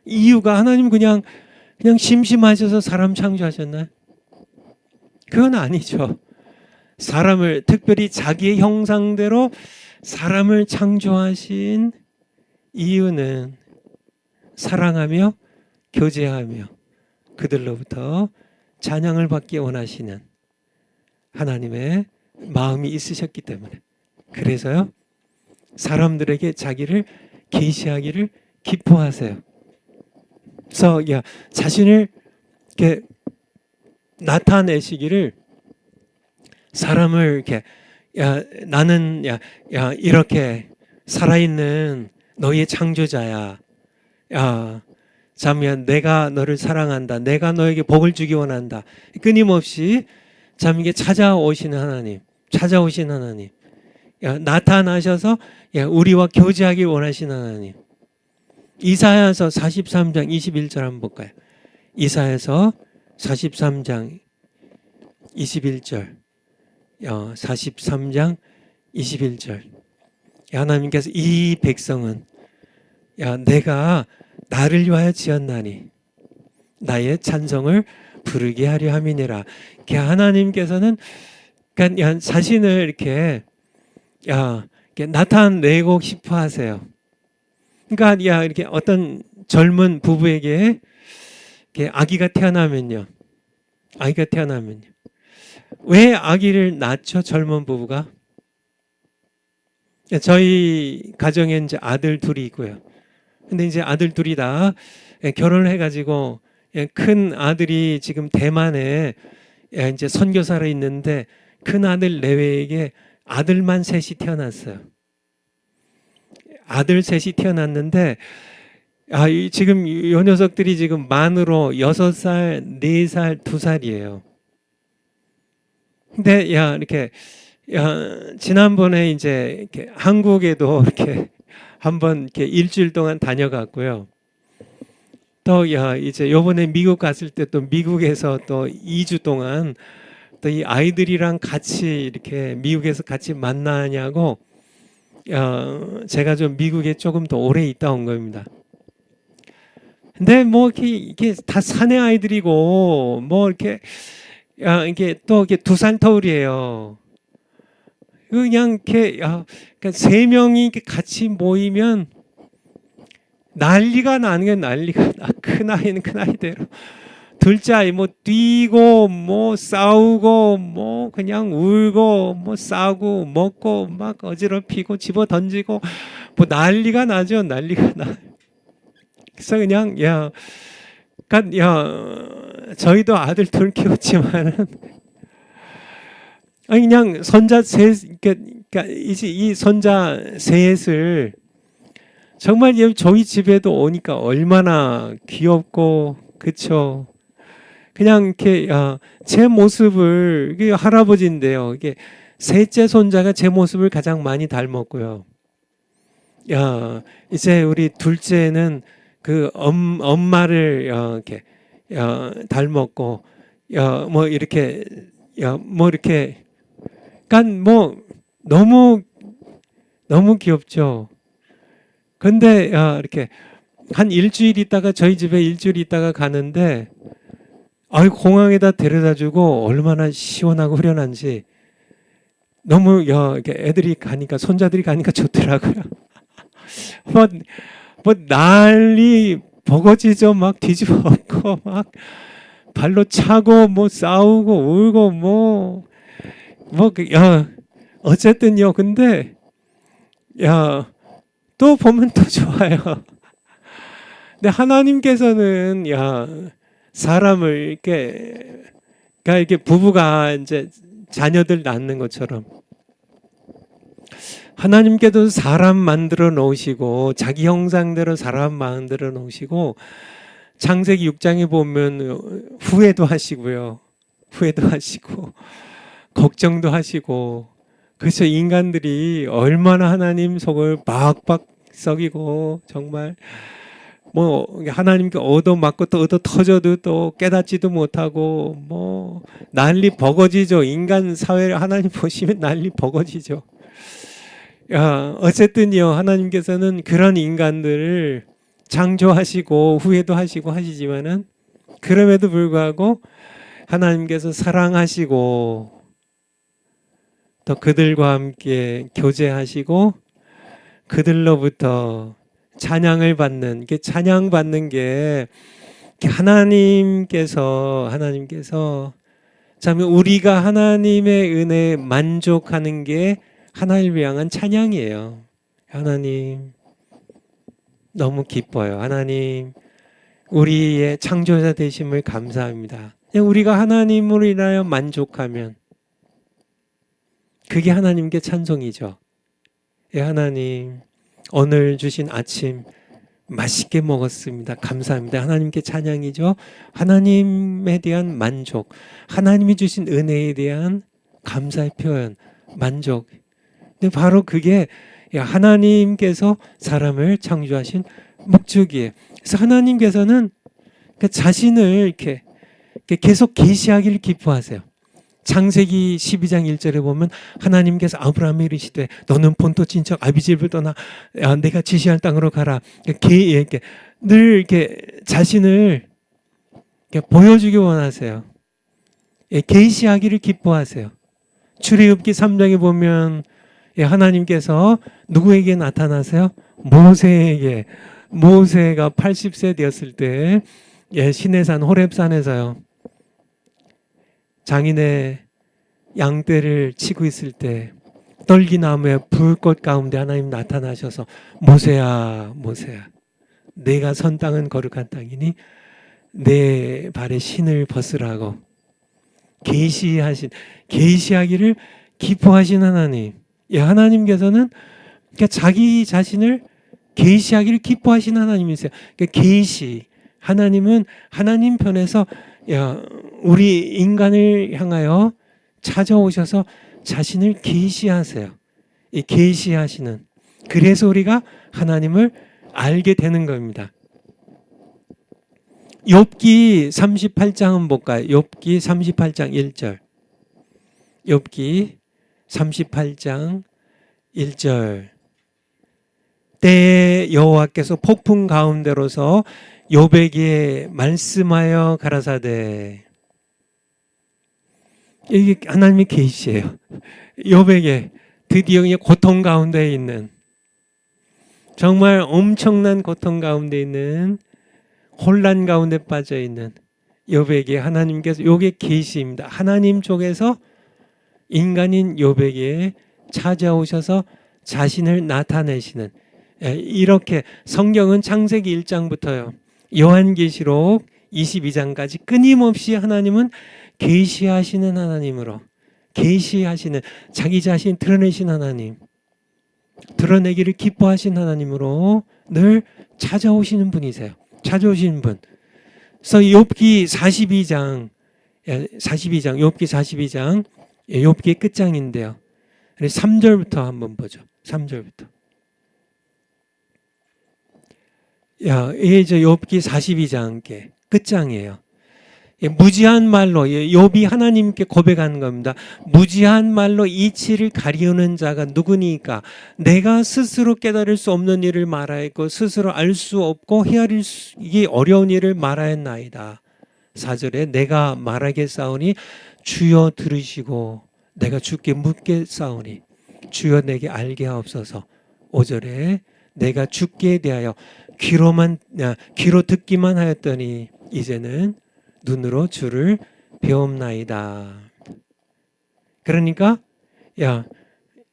이유가 하나님 그냥 심심하셔서 사람 창조하셨나요? 그건 아니죠. 사람을 특별히 자기의 형상대로 사람을 창조하신 이유는 사랑하며 교제하며 그들로부터 찬양을 받기 원하시는 하나님의 마음이 있으셨기 때문에 그래서요 사람들에게 자기를 계시하기를 기뻐하세요. 그래서 자신을 이렇게 나타내시기를 사람을 이렇게 나는 이렇게 살아있는 너희의 창조자야. 자면 내가 너를 사랑한다. 내가 너에게 복을 주기 원한다. 끊임없이 이게 찾아오신 하나님. 나타나셔서 우리와 교제하기 원하시는 하나님. 이사야서 43장 21절 한번 볼까요? 이사야서 43장 21절 43장 21절 하나님께서 이 백성은 내가 나를 위하여 지었나니 나의 찬송을 부르게 하려 함이니라. 하나님께서는 그러니까 자신을 이렇게 나타내고 싶어 하세요. 그러니까 이렇게 어떤 젊은 부부에게 아기가 태어나면요. 왜 아기를 낳죠? 젊은 부부가? 저희 가정에 이제 아들 둘이 있고요. 근데 이제 아들 둘이 다 결혼을 해가지고 큰 아들이 지금 대만에 이제 선교사로 있는데 큰 아들 내외에게 아들만 셋이 태어났어요. 아들 셋이 태어났는데 지금 이 녀석들이 지금 만으로 6살, 4살, 2살이에요. 근데 이렇게 지난번에 이제 이렇게 한국에도 이렇게 한번 이렇게 일주일 동안 다녀갔고요. 또 이제 요번에 미국 갔을 때 또 미국에서 또 2주 동안 또 이 아이들이랑 같이 이렇게 미국에서 같이 만나냐고 제가 좀 미국에 조금 더 오래 있다 온 겁니다. 근데 뭐 이게 다 사내 아이들이고 뭐 이렇게 이게 또 이게 2살 터울이에요. 그냥 이렇게 그러니까 3명이 이렇게 같이 모이면 난리가 나는 게 난리가 나. 큰 아이는 큰 아이대로. 둘째 아이 뭐 뛰고 뭐 싸우고 뭐 그냥 울고 뭐 싸고 먹고 막 어지럽히고 집어 던지고 뭐 난리가 나죠. 난리가 나. 그래서 그냥 그러니까 저희도 아들 둘 키웠지만은 아니 그냥 선자 셋, 그러니까 이 선자 셋을 정말 저희 집에도 오니까 얼마나 귀엽고 그쵸. 그냥 이렇게 제 모습을 이게 할아버지인데요. 이게 셋째 손자가 제 모습을 가장 많이 닮았고요. 이제 우리 둘째는 그 엄마를 이렇게 닮았고 뭐 이렇게 뭐 이렇게 그러니까 뭐 너무 귀엽죠. 근데 이렇게 한 일주일 있다가 저희 집에 일주일 있다가 가는데 아이 공항에다 데려다주고 얼마나 시원하고 후련한지 너무 이렇게 애들이 가니까 손자들이 가니까 좋더라고요. 뭐, 뭐 난리 버거지죠. 막 뒤집어 엎고 막 발로 차고 뭐 싸우고 울고 어쨌든요. 근데 또 보면 또 좋아요. 근데 하나님께서는 사람을 이렇게 그러니까 이렇게 부부가 이제 자녀들 낳는 것처럼 하나님께도 사람 만들어 놓으시고 자기 형상대로 사람 만들어 놓으시고 창세기 6장에 보면 후회도 하시고요. 후회도 하시고 걱정도 하시고 그래서 인간들이 얼마나 하나님 속을 박박 썩이고 정말 뭐 하나님께 얻어맞고 또 얻어 터져도 또 깨닫지도 못하고 뭐 난리 버거지죠. 인간 사회 하나님 보시면 난리 버거지죠. 어쨌든요 하나님께서는 그런 인간들을 창조하시고 후회도 하시고 하시지만은 그럼에도 불구하고 하나님께서 사랑하시고 또 그들과 함께 교제하시고 그들로부터 찬양을 받는 게 찬양받는 게 하나님께서 참 우리가 하나님의 은혜에 만족하는 게 하나님을 향한 찬양이에요. 하나님 너무 기뻐요. 하나님 우리의 창조자 되심을 감사합니다. 우리가 하나님으로 인하여 만족하면 그게 하나님께 찬송이죠. 하나님 오늘 주신 아침 맛있게 먹었습니다. 감사합니다. 하나님께 찬양이죠. 하나님에 대한 만족, 하나님이 주신 은혜에 대한 감사의 표현, 만족. 근데 바로 그게 하나님께서 사람을 창조하신 목적이에요. 그래서 하나님께서는 자신을 이렇게 계속 계시하기를 기뻐하세요. 창세기 12장 1절에 보면 하나님께서 아브라함에 이르시되 너는 본토 친척 아비집을 떠나 내가 지시할 땅으로 가라. 이렇게 늘 이렇게 자신을 이렇게 보여주기 원하세요. 계시하기를 기뻐하세요. 출애굽기 3장에 보면 하나님께서 누구에게 나타나세요? 모세에게. 모세가 80세 되었을 때 시내산 호렙산에서요. 장인의 양떼를 치고 있을 때 떨기나무의 불꽃 가운데 하나님 나타나셔서 모세야 모세야 내가 선 땅은 거룩한 땅이니 내 발에 신을 벗으라고 계시하기를 기뻐하신 하나님. 하나님께서는 자기 자신을 계시하기를 기뻐하신 하나님이세요. 계시 하나님은 하나님 편에서 우리 인간을 향하여 찾아오셔서 자신을 계시하세요. 이 계시하시는 그래서 우리가 하나님을 알게 되는 겁니다. 욥기 38장은 볼까요? 욥기 38장 1절. 욥기 38장 1절. 때에 여호와께서 폭풍 가운데로서 욥에게 말씀하여 가라사대. 이게 하나님의 계시예요. 욥에게 드디어 고통 가운데 있는 정말 엄청난 고통 가운데 있는 혼란 가운데 빠져 있는 욥에게 하나님께서 요게 계시입니다. 하나님 쪽에서 인간인 욥에게 찾아오셔서 자신을 나타내시는 이렇게 성경은 창세기 1장부터요. 요한계시록 22장까지 끊임없이 하나님은 계시하시는 하나님으로 계시하시는, 자기 자신 드러내신 하나님, 드러내기를 기뻐하신 하나님으로 늘 찾아오시는 분이세요. 찾아오시는 분. 그래서 욥기 42장, 욥기 42장, 욥기의 끝장인데요. 3절부터 한번 보죠. 3절부터. 이게 욥기 42장 끝장이에요. 무지한 말로, 욥이 하나님께 고백하는 겁니다. 무지한 말로 이치를 가리우는 자가 누구니까? 내가 스스로 깨달을 수 없는 일을 말하였고 스스로 알 수 없고 헤아리기 어려운 일을 말하였나이다. 4절에 내가 말하겠사오니 주여 들으시고 내가 주께 묻겠사오니 주여 내게 알게 하옵소서. 5절에 내가 주께 대하여 귀로 듣기만 하였더니 이제는 눈으로 주를 배움나이다. 그러니까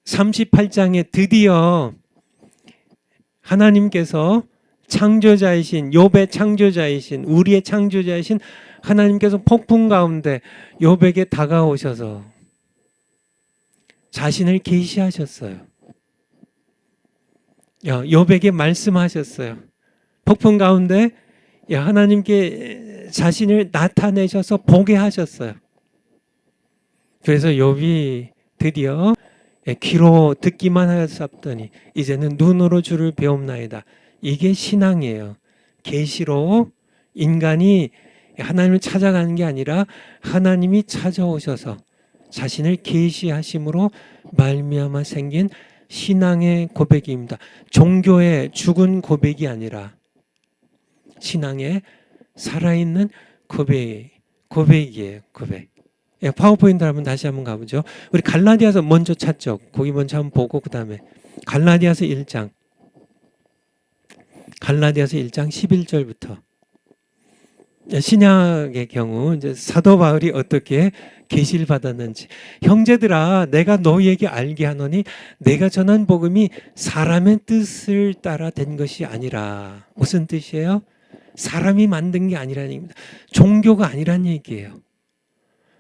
38장에 드디어 하나님께서 창조자이신, 욥의 창조자이신, 우리의 창조자이신 하나님께서 폭풍 가운데 욥에게 다가오셔서 자신을 계시하셨어요. 욥에게 말씀하셨어요. 폭풍 가운데 하나님께 자신을 나타내셔서 보게 하셨어요. 그래서 욥이 드디어 귀로 듣기만 하였더니 이제는 눈으로 주를 배움나이다. 이게 신앙이에요. 계시로 인간이 하나님을 찾아가는 게 아니라 하나님이 찾아오셔서 자신을 계시하심으로 말미암아 생긴 신앙의 고백입니다. 종교의 죽은 고백이 아니라 신앙의 살아있는 고백이에요. 고백. 파워포인트 한번 다시 한번 가보죠. 우리 갈라디아서 먼저 찾죠. 거기 먼저 한번 보고 그 다음에 갈라디아서 1장 11절부터. 신약의 경우 이제 사도 바울이 어떻게 계시를 받았는지. 형제들아 내가 너희에게 알게 하노니 내가 전한 복음이 사람의 뜻을 따라 된 것이 아니라. 무슨 뜻이에요? 사람이 만든 게 아니라는 얘기입니다. 종교가 아니란 얘기예요.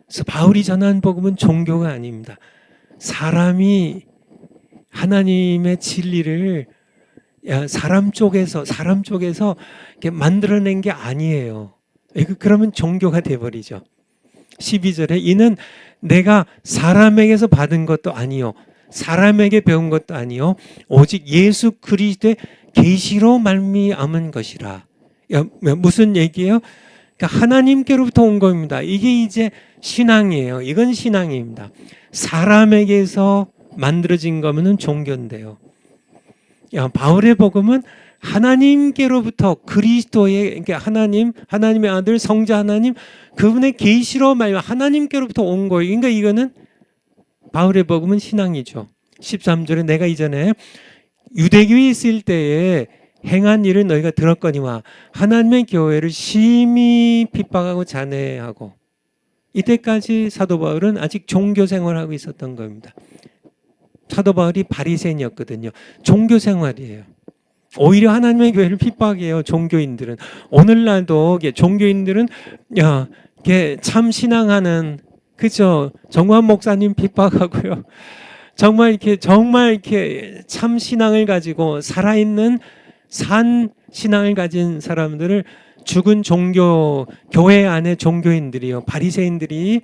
그래서 바울이 전한 복음은 종교가 아닙니다. 사람이 하나님의 진리를 사람 쪽에서 이렇게 만들어낸 게 아니에요. 그러면 종교가 돼버리죠. 12절에 이는 내가 사람에게서 받은 것도 아니요 사람에게 배운 것도 아니요 오직 예수 그리스도의 계시로 말미암은 것이라. 무슨 얘기예요? 그러니까 하나님께로부터 온 겁니다. 이게 이제 신앙이에요. 이건 신앙입니다. 사람에게서 만들어진 거면은 종교인데요. 바울의 복음은 하나님께로부터 그리스도의, 그러니까 하나님의 아들 성자 하나님 그분의 계시로 말미암아 하나님께로부터 온 거예요. 그러니까 이거는 바울의 복음은 신앙이죠. 13절에 내가 이전에 유대교에 있을 때에 행한 일을 너희가 들었거니와 하나님의 교회를 심히 핍박하고 잔해하고. 이때까지 사도 바울은 아직 종교 생활을 하고 있었던 겁니다. 사도 바울이 바리새인이었거든요. 종교 생활이에요. 오히려 하나님의 교회를 핍박해요. 종교인들은. 오늘날도 종교인들은 참 신앙하는 그죠? 정관 목사님 핍박하고요. 정말 이렇게 참 신앙을 가지고 살아있는 산 신앙을 가진 사람들을 죽은 교회 안에 종교인들이요, 바리새인들이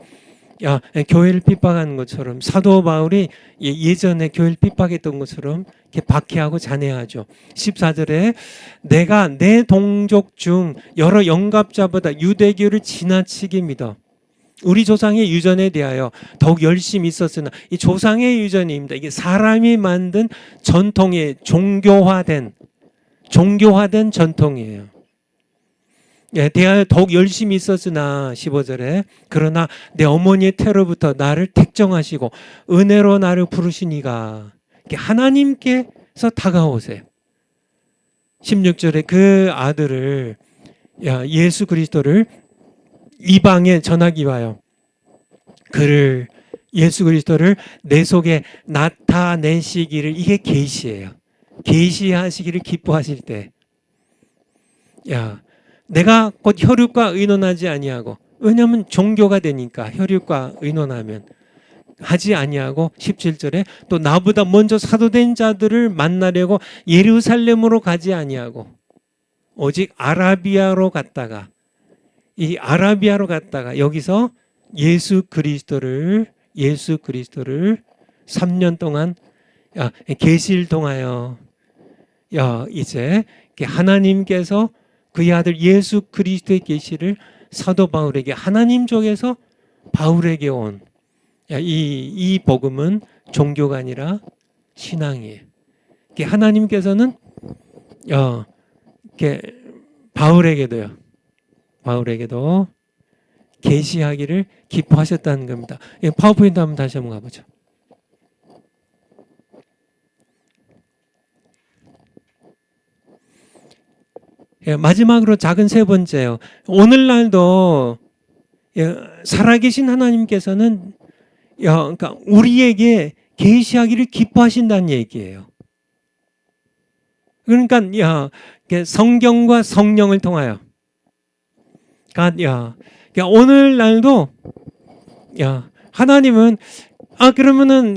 교회를 핍박하는 것처럼 사도 바울이 예전에 교회를 핍박했던 것처럼 이렇게 박해하고 잔해하죠. 14절에 내가 내 동족 중 여러 영갑자보다 유대교를 지나치게 믿어 우리 조상의 유전에 대하여 더욱 열심히 있었으나 이 조상의 유전입니다. 이게 사람이 만든 전통의 종교화된 전통이에요. 대하여 더욱 열심히 있었으나 15절에 그러나 내 어머니의 태로부터 나를 택정하시고 은혜로 나를 부르시니가. 하나님께서 다가오세요. 16절에 그 아들을 예수 그리스도를 이방에 전하기 위하여 그를 예수 그리스도를 내 속에 나타내시기를. 이게 계시예요. 계시하시기를 기뻐하실 때 내가 곧 혈육과 의논하지 아니하고. 왜냐하면 종교가 되니까 혈육과 의논하면 하지 아니하고 17절에 또 나보다 먼저 사도된 자들을 만나려고 예루살렘으로 가지 아니하고 오직 아라비아로 갔다가 이 아라비아로 갔다가 여기서 예수 그리스도를 3년 동안 계시를 통하여 이제 하나님께서 그의 아들 예수 그리스도의 계시를 사도 바울에게 하나님 쪽에서 바울에게 온 이 복음은 종교가 아니라 신앙이에요. 하나님께서는 바울에게도 계시하기를 기뻐하셨다는 겁니다. 파워포인트 한번 다시 한번 가보죠. 마지막으로 작은 세 번째요. 오늘날도 살아계신 하나님께서는 그러니까 우리에게 계시하기를 기뻐하신다는 얘기예요. 그러니까 성경과 성령을 통하여 그러니까 오늘날도 하나님은 그러면은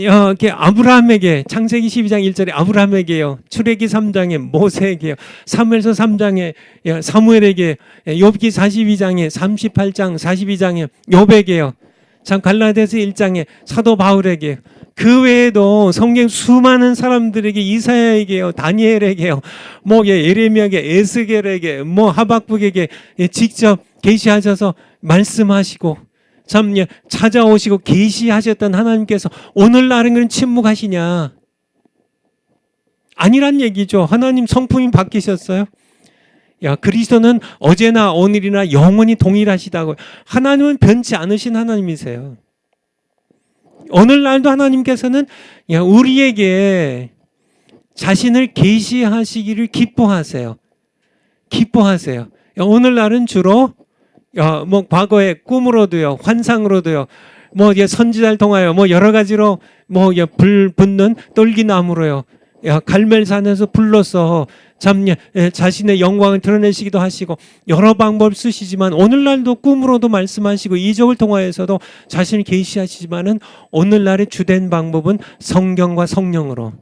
아브라함에게 창세기 12장 1절에 아브라함에게요. 출애기 3장에 모세에게요. 사무엘서 3장에 사무엘에게 욥기 42장에 38장 42장에 욥에게요. 참 갈라디아서 1장에 사도 바울에게 그 외에도 성경 수많은 사람들에게 이사야에게요. 다니엘에게요. 예레미야에게 에스겔에게 하박국에게 직접 계시하셔서 말씀하시고 참 찾아오시고 계시하셨던 하나님께서 오늘날은 그런 침묵하시냐? 아니란 얘기죠. 하나님 성품이 바뀌셨어요? 그리스도는 어제나 오늘이나 영원히 동일하시다고. 하나님은 변치 않으신 하나님이세요. 오늘날도 하나님께서는 우리에게 자신을 계시하시기를 기뻐하세요. 오늘날은 주로 과거에 꿈으로도요, 환상으로도요, 선지자를 통하여 여러 가지로 불 붙는 떨기나무로요, 갈멜산에서 불러서 참 자신의 영광을 드러내시기도 하시고 여러 방법을 쓰시지만 오늘날도 꿈으로도 말씀하시고 이적을 통하여서도 자신을 계시하시지만은 오늘날의 주된 방법은 성경과 성령으로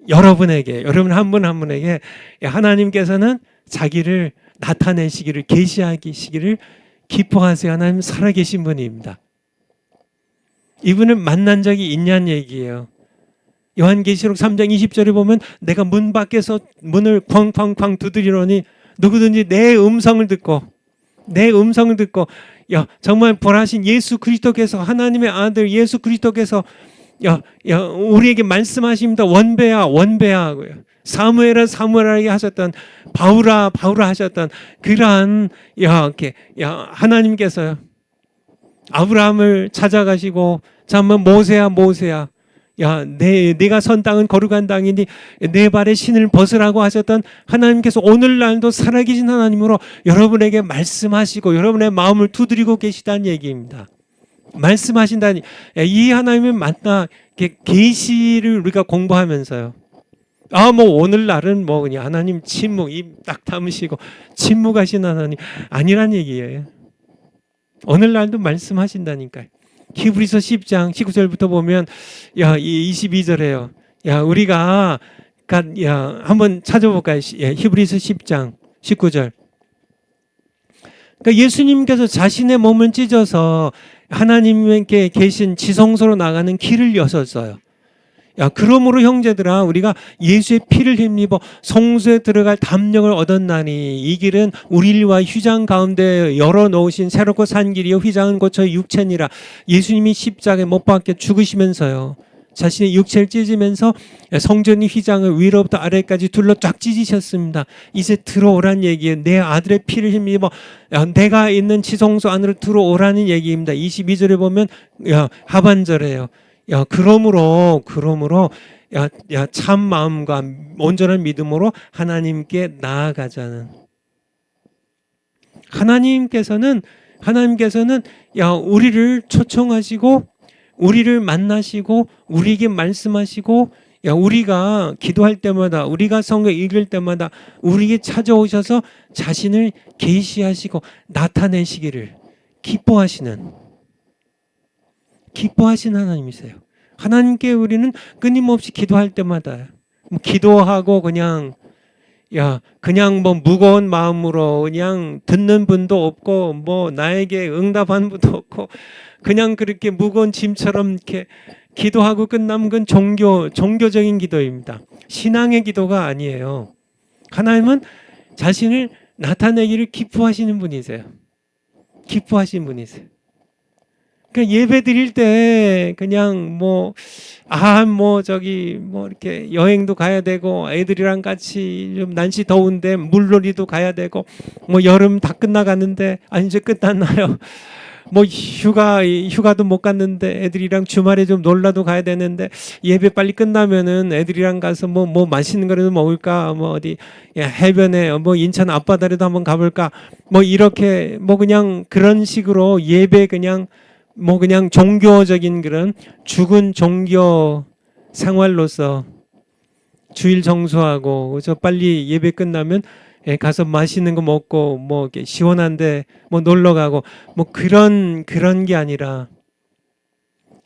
여러분 한 분 한 분에게 하나님께서는 자기를 나타내시기를 계시하시기를 기뻐하세요. 하나님 살아계신 분입니다. 이분을 만난 적이 있냐는 얘기예요. 요한계시록 3장 20절에 보면 내가 문 밖에서 문을 쾅쾅쾅 두드리노니 누구든지 내 음성을 듣고 정말 부활하신 예수 그리스도께서 하나님의 아들 예수 그리스도께서 우리에게 말씀하십니다. 원배야 하고요. 사무엘에게 하셨던 바울아 하셨던 그러한 하나님께서요. 아브라함을 찾아가시고 잠깐 모세야 네가 선 땅은 거룩한 땅이니 내 발에 신을 벗으라고 하셨던 하나님께서 오늘날도 살아계신 하나님으로 여러분에게 말씀하시고 여러분의 마음을 두드리고 계시다는 얘기입니다. 말씀하신다니 이 하나님을 만나 계시를 우리가 공부하면서요. 오늘날은 그냥 하나님 침묵 입 딱 다무시고 침묵하신 하나님 아니란 얘기예요. 오늘날도 말씀하신다니까요. 히브리서 10장 19절부터 보면 22절에요. 우리가 한번 찾아볼까요? 히브리서 10장 19절. 그러니까 예수님께서 자신의 몸을 찢어서 하나님께 계신 지성소로 나가는 길을 여셨어요. 그러므로 형제들아 우리가 예수의 피를 힘입어 성소에 들어갈 담력을 얻었나니 이 길은 우리 일과 휘장 가운데 열어놓으신 새롭고 산 길이요 휘장은 곧 저희 육체니라. 예수님이 십자가에 못 박혀 죽으시면서요 자신의 육체를 찢으면서 성전이 휘장을 위로부터 아래까지 둘러 쫙 찢으셨습니다. 이제 들어오란 얘기예요. 내 아들의 피를 힘입어 내가 있는 지성소 안으로 들어오라는 얘기입니다. 22절에 보면 하반절에요. 그러므로 참 마음과 온전한 믿음으로 하나님께 나아가자는. 하나님께서는 우리를 초청하시고 우리를 만나시고 우리에게 말씀하시고 우리가 기도할 때마다 우리가 성경 읽을 때마다 우리에게 찾아오셔서 자신을 계시하시고 나타내시기를 기뻐하시는 기뻐하신 하나님이세요. 하나님께 우리는 끊임없이 기도할 때마다 뭐 기도하고 그냥 뭐 무거운 마음으로 그냥 듣는 분도 없고 뭐 나에게 응답하는 분도 없고 그냥 그렇게 무거운 짐처럼 이렇게 기도하고 끝나면 그건 종교적인 기도입니다. 신앙의 기도가 아니에요. 하나님은 자신을 나타내기를 기뻐하시는 분이세요. 기뻐하시는 분이세요. 그러니까 예배 드릴 때 그냥 이렇게 여행도 가야 되고 애들이랑 같이 좀 날씨 더운데 물놀이도 가야 되고 뭐 여름 다 끝나가는데 이제 끝났나요? 뭐 휴가도 못 갔는데 애들이랑 주말에 좀 놀러도 가야 되는데 예배 빨리 끝나면은 애들이랑 가서 뭐 맛있는 거라도 먹을까 뭐 어디 해변에 뭐 인천 앞바다라도 한번 가볼까 뭐 이렇게 뭐 그냥 그런 식으로 예배 그냥 종교적인 그런 죽은 종교 생활로서 주일 정수하고 그래서 빨리 예배 끝나면 가서 맛있는 거 먹고 뭐 이렇게 시원한데 뭐 놀러 가고 뭐 그런 게 아니라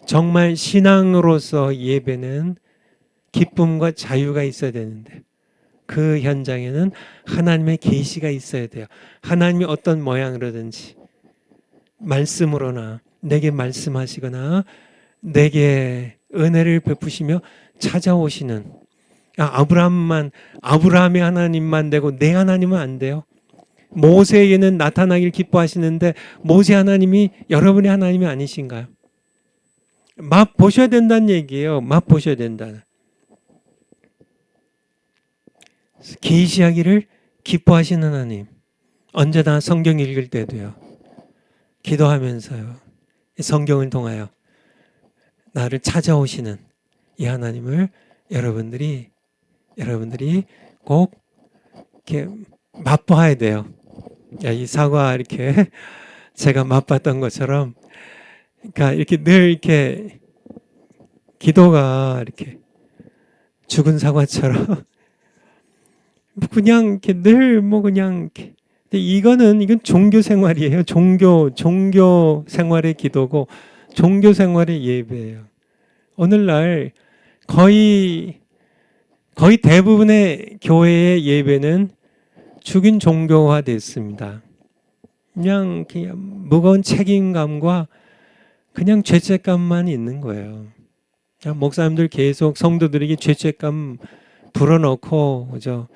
정말 신앙으로서 예배는 기쁨과 자유가 있어야 되는데 그 현장에는 하나님의 계시가 있어야 돼요. 하나님이 어떤 모양으로든지 말씀으로나 내게 말씀하시거나 내게 은혜를 베푸시며 찾아오시는 아브라함의 하나님만 되고 내 하나님은 안 돼요. 모세에게는 나타나길 기뻐하시는데 모세 하나님이 여러분의 하나님이 아니신가요? 맛 보셔야 된다는 얘기예요. 맛 보셔야 된다. 계시하기를 기뻐하시는 하나님. 언제나 성경 읽을 때도요. 기도하면서요. 성경을 통하여 나를 찾아오시는 이 하나님을 여러분들이 꼭 이렇게 맛봐야 돼요. 이 사과 이렇게 제가 맛봤던 것처럼, 그러니까 이렇게 늘 이렇게 기도가 이렇게 죽은 사과처럼 그냥 이렇게 늘 그냥 이렇게. 근데 이건 종교 생활이에요. 종교 생활의 기도고 종교 생활의 예배예요. 오늘날 거의 대부분의 교회의 예배는 죽인 종교화 됐습니다. 그냥 무거운 책임감과 그냥 죄책감만 있는 거예요. 그냥 목사님들 계속 성도들에게 죄책감 불어넣고, 그죠?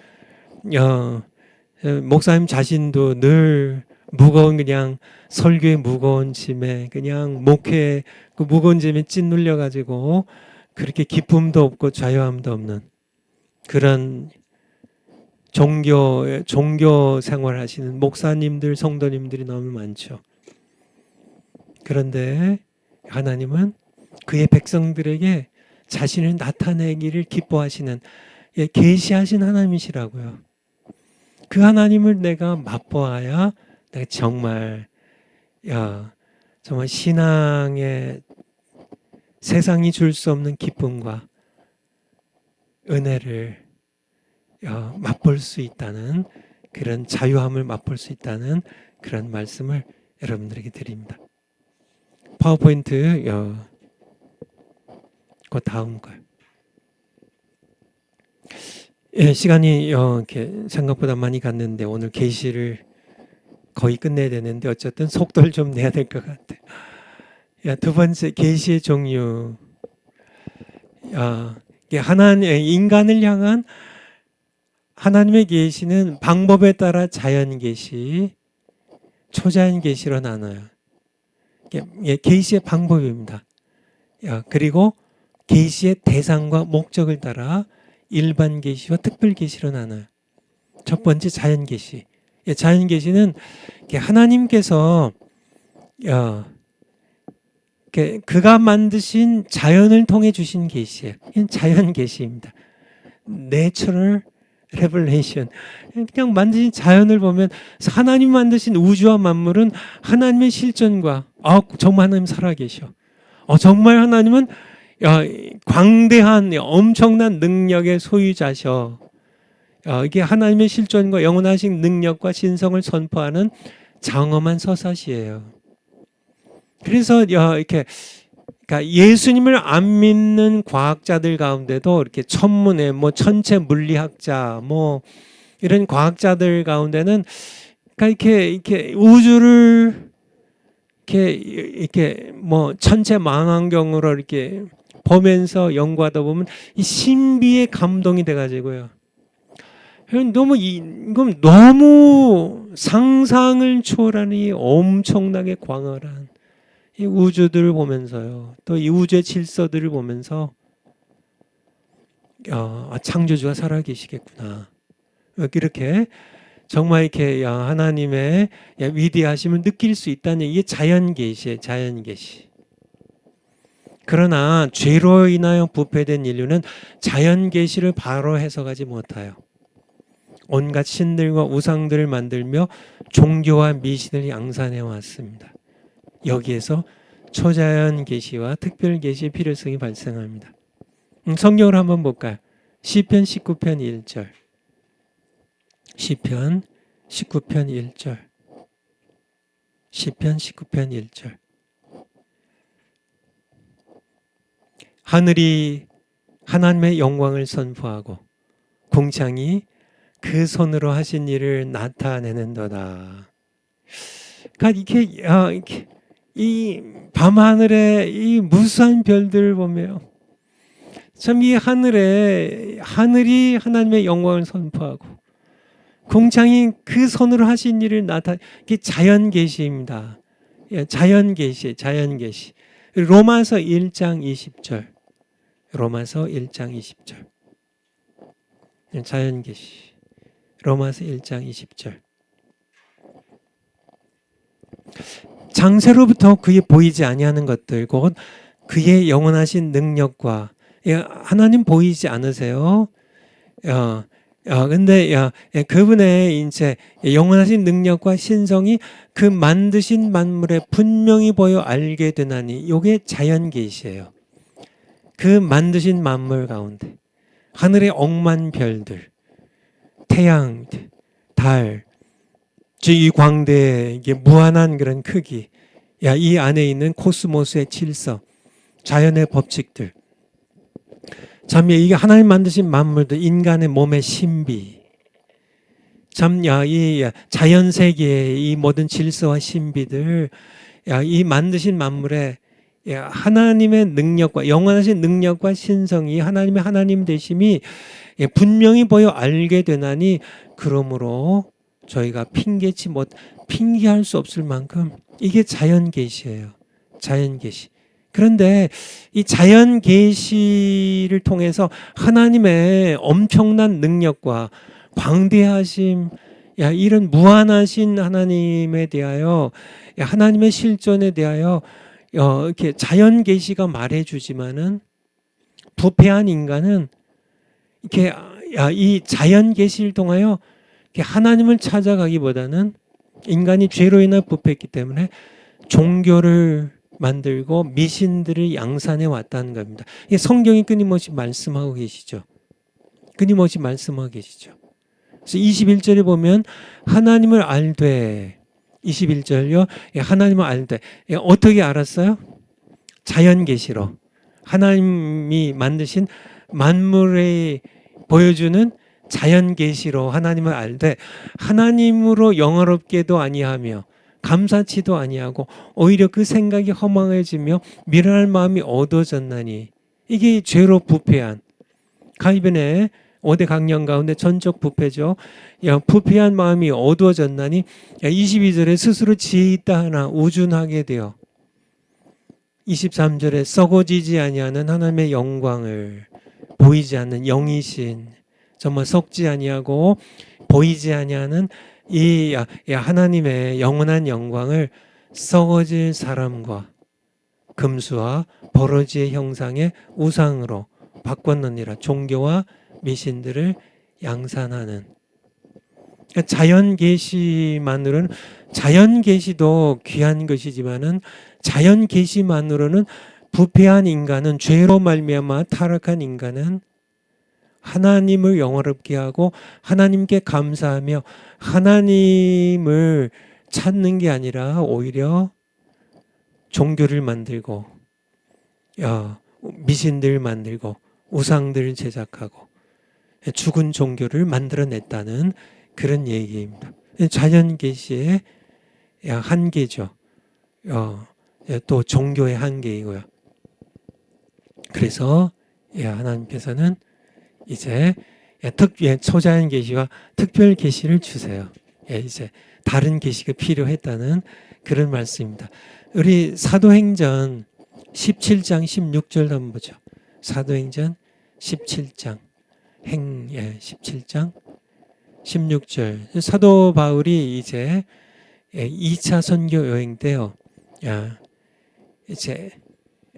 목사님 자신도 늘 무거운 그냥 설교의 무거운 짐에 그냥 목회 그 무거운 짐에 찐눌려 가지고 그렇게 기쁨도 없고 자유함도 없는 그런 종교 생활하시는 목사님들 성도님들이 너무 많죠. 그런데 하나님은 그의 백성들에게 자신을 나타내기를 기뻐하시는 계시하신 하나님이시라고요. 그 하나님을 내가 맛보아야 내가 정말 신앙의 세상이 줄 수 없는 기쁨과 은혜를 맛볼 수 있다는 그런 자유함을 맛볼 수 있다는 그런 말씀을 여러분들에게 드립니다. 파워포인트 그 다음 거요. 시간이 이렇게 생각보다 많이 갔는데 오늘 계시를 거의 끝내야 되는데 어쨌든 속도를 좀 내야 될 것 같아요. 두 번째 계시의 종류. 인간을 향한 하나님의 계시는 방법에 따라 자연 계시, 초자연 계시로 나눠요. 계시의 방법입니다. 그리고 계시의 대상과 목적을 따라 일반 계시와 특별 계시로 나눠요. 첫 번째 자연 계시. 자연 계시는 하나님께서 그가 만드신 자연을 통해 주신 계시예요. 자연 계시입니다. Natural Revelation. 그냥 만드신 자연을 보면 하나님 만드신 우주와 만물은 하나님의 실존과 정말 하나님 살아계셔. 정말 하나님은 광대한 엄청난 능력의 소유자셔. 이게 하나님의 실존과 영원하신 능력과 신성을 선포하는 장엄한 서사시예요. 그래서 이렇게 그러니까 예수님을 안 믿는 과학자들 가운데도 이렇게 천문의 뭐 천체 물리학자 뭐 이런 과학자들 가운데는 그러니까 이렇게 우주를 이렇게 뭐 천체 망원경으로 이렇게 보면서 연구하다 보면 이 신비에 감동이 돼가지고요. 이건 너무 상상을 초월하는 이 엄청나게 광활한 이 우주들을 보면서요. 또 이 우주의 질서들을 보면서 창조주가 살아계시겠구나. 이렇게 정말 이렇게 하나님의 위대하심을 느낄 수 있다는 이게 자연계시예요. 자연계시. 그러나 죄로 인하여 부패된 인류는 자연계시를 바로 해석하지 못해요. 온갖 신들과 우상들을 만들며 종교와 미신을 양산해 왔습니다. 여기에서 초자연 계시와 특별 계시의 필요성이 발생합니다. 성경을 한번 볼까요? 시편 19편 1절. 시편 19편 1절. 시편 19편 1절. 하늘이 하나님의 영광을 선포하고 궁창이 그 손으로 하신 일을 나타내는도다. 그러니까 이렇게 이 밤하늘에 이 무수한 별들을 보며 참 이 하늘이 하나님의 영광을 선포하고 궁창이 그 손으로 하신 일을 이게 자연 계시입니다. 자연 계시. 로마서 1장 20절. 로마서 1장 20절. 자연 계시. 로마서 1장 20절. 장세로부터 그의 보이지 아니하는 것들 곧 그의 영원하신 능력과 하나님 보이지 않으세요? 근데 그분의 이제 영원하신 능력과 신성이 그 만드신 만물에 분명히 보여 알게 되나니 요게 자연 계시예요. 그 만드신 만물 가운데 하늘의 억만 별들, 태양, 달, 이 광대의 이게 무한한 그런 크기, 이 안에 있는 코스모스의 질서, 자연의 법칙들, 참 이게 하나님 만드신 만물들, 인간의 몸의 신비, 참 이 자연 세계의 이 모든 질서와 신비들, 이 만드신 만물에 하나님의 능력과 영원하신 능력과 신성이 하나님의 하나님 되심이 분명히 보여 알게 되나니 그러므로 저희가 핑계할 수 없을 만큼 이게 자연 계시예요. 자연 계시. 그런데 이 자연 계시를 통해서 하나님의 엄청난 능력과 광대하심, 이런 무한하신 하나님에 대하여, 하나님의 실존에 대하여 이렇게 자연 계시가 말해주지만은 부패한 인간은 이렇게 이 자연 계시를 통하여 하나님을 찾아가기보다는 인간이 죄로 인해 부패했기 때문에 종교를 만들고 미신들을 양산해 왔다는 겁니다. 성경이 끊임없이 말씀하고 계시죠. 끊임없이 말씀하고 계시죠. 그래서 21절에 보면 하나님을 알되 21절요. 하나님을 알되 어떻게 알았어요? 자연 계시로 하나님이 만드신 만물에 보여주는 자연 계시로 하나님을 알되 하나님으로 영화롭게도 아니하며 감사치도 아니하고 오히려 그 생각이 허망해지며 미련할 마음이 어두워졌나니 이게 죄로 부패한 가이벤의 5대 강령 가운데 전적 부패죠. 부패한 마음이 어두워졌나니 22절에 스스로 지혜 있다 하나 우준하게 되어 23절에 썩어지지 아니하는 하나님의 영광을 보이지 않는 영이신 정말 썩지 아니하고 보이지 아니하는 이 하나님의 영원한 영광을 썩어질 사람과 금수와 버러지의 형상의 우상으로 바꿨느니라. 종교와 미신들을 양산하는 자연 계시만으로는 자연 계시도 귀한 것이지만은 자연 계시만으로는 부패한 인간은 죄로 말미암아 타락한 인간은 하나님을 영화롭게 하고 하나님께 감사하며 하나님을 찾는 게 아니라 오히려 종교를 만들고 미신들 만들고 우상들 제작하고 죽은 종교를 만들어냈다는 그런 얘기입니다. 자연 계시의 한계죠. 또 종교의 한계이고요. 그래서 하나님께서는 이제 초자연 계시와 특별 계시를 주세요. 이제 다른 계시가 필요했다는 그런 말씀입니다. 우리 사도행전 17장 16절 한번 보죠. 사도행전 17장 17장 16절. 사도 바울이 이제 2차 선교 여행 때요. 이제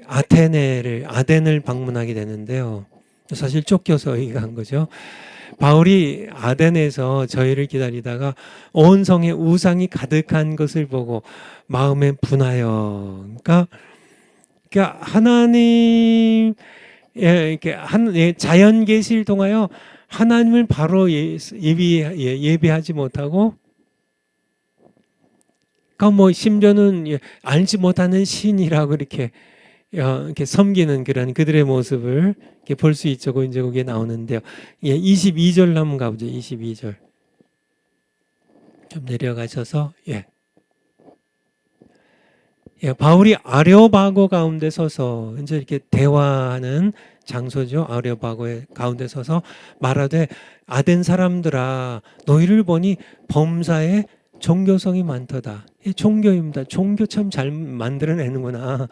아덴을 방문하게 되는데요. 사실 쫓겨서 여기 간 거죠. 바울이 아덴에서 저희를 기다리다가 온 성에 우상이 가득한 것을 보고 마음에 분하여. 그러니까 하나님 이렇게 자연 계시를 통하여 하나님을 바로 예비하지 못하고, 그러니까 뭐 심지어는 알지 못하는 신이라고 이렇게 섬기는 그런 그들의 모습을 볼 수 있죠. 이제 거기에 나오는데요. 22절 한번 가보죠. 22절. 좀 내려가셔서, 바울이 아레오바고 가운데 서서 이제 이렇게 대화하는 장소죠. 아레오바고의 가운데 서서 말하되, 아덴 사람들아, 너희를 보니 범사에 종교성이 많도다. 이 종교입니다. 종교 참 잘 만들어내는구나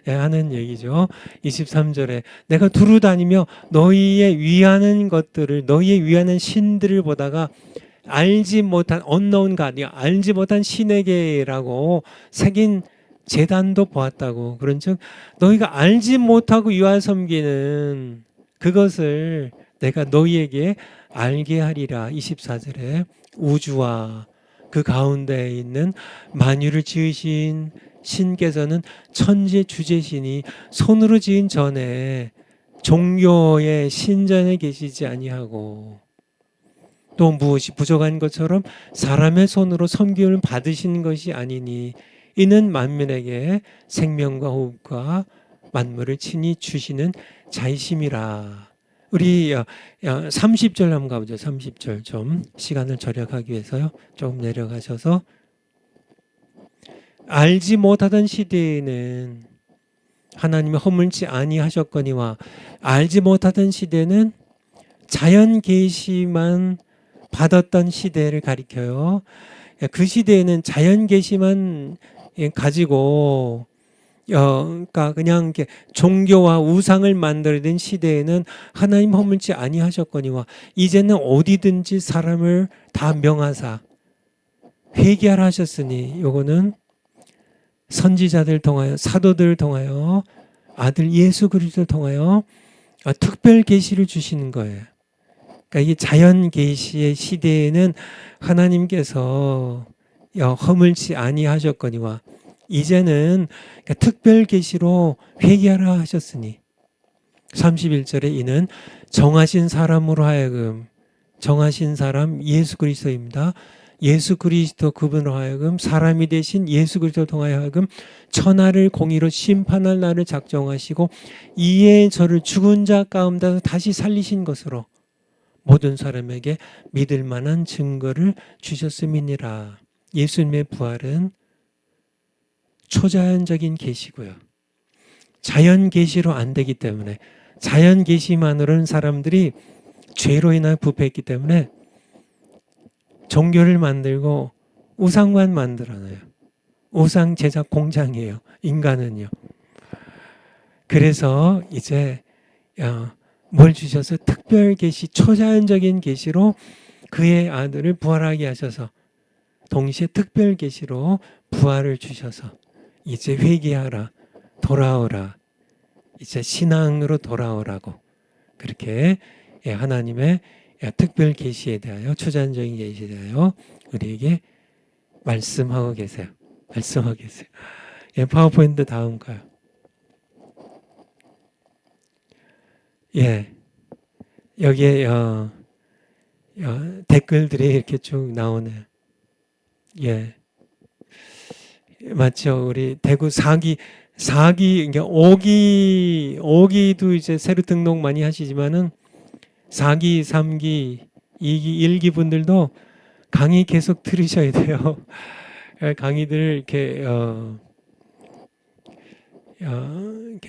하는 얘기죠. 23절에 내가 두루 다니며 너희의 위하는 것들을, 너희의 위하는 신들을 보다가 알지 못한 unknown God, 알지 못한 신에게라고 새긴 제단도 보았다고. 그런즉 너희가 알지 못하고 유아 섬기는 그것을 내가 너희에게 알게 하리라. 24절에 우주와 그 가운데 있는 만유를 지으신 신께서는 천지 주재신이 손으로 지은 전에 종교의 신전에 계시지 아니하고, 또 무엇이 부족한 것처럼 사람의 손으로 섬김을 받으신 것이 아니니 이는 만민에게 생명과 호흡과 만물을 친히 주시는 자이심이라. 우리 30절 한번 가보죠. 30절 좀 시간을 절약하기 위해서요. 조금 내려가셔서 알지 못하던 시대에는 하나님이 허물지 아니하셨거니와, 알지 못하던 시대는 자연 계시만 받았던 시대를 가리켜요. 그 시대에는 자연 계시만 가지고 그러니까 그냥 이렇게 종교와 우상을 만들어낸 시대에는 하나님 허물지 아니하셨거니와 이제는 어디든지 사람을 다 명하사 회개하라 하셨으니, 요거는 선지자들 통하여 사도들을 통하여 아들 예수 그리스도를 통하여 특별 계시를 주시는 거예요. 그러니까 이 자연 계시의 시대에는 하나님께서 허물지 아니하셨거니와 이제는 특별 계시로 회개하라 하셨으니, 31절에 이는 정하신 사람으로 하여금, 정하신 사람 예수 그리스도입니다. 예수 그리스도 그분으로 하여금, 사람이 되신 예수 그리스도를 통하여 하여금 천하를 공의로 심판할 날을 작정하시고 이에 저를 죽은 자 가운데서 다시 살리신 것으로 모든 사람에게 믿을 만한 증거를 주셨음이니라. 예수님의 부활은 초자연적인 계시고요. 자연 계시로 안 되기 때문에, 자연 계시만으로는 사람들이 죄로 인하여 부패했기 때문에 종교를 만들고 우상만 만들어놔요. 우상 제작 공장이에요. 인간은요. 그래서 이제 뭘 주셔서 특별 계시, 초자연적인 계시로 그의 아들을 부활하게 하셔서 동시에 특별 계시로 부활을 주셔서 이제 회개하라, 돌아오라, 이제 신앙으로 돌아오라고, 그렇게 하나님의 특별 계시에 대하여, 초자연적인 계시에 대하여 우리에게 말씀하고 계세요. 말씀하고 계세요. 파워포인트 다음 가요. 여기에 댓글들이 이렇게 쭉 나오네요. 맞죠. 우리 대구 4기 4기, 그러니까 5기도 이제 새로 등록 많이 하시지만은 4기, 3기, 2기, 1기 분들도 강의 계속 들으셔야 돼요. 강의들 이렇게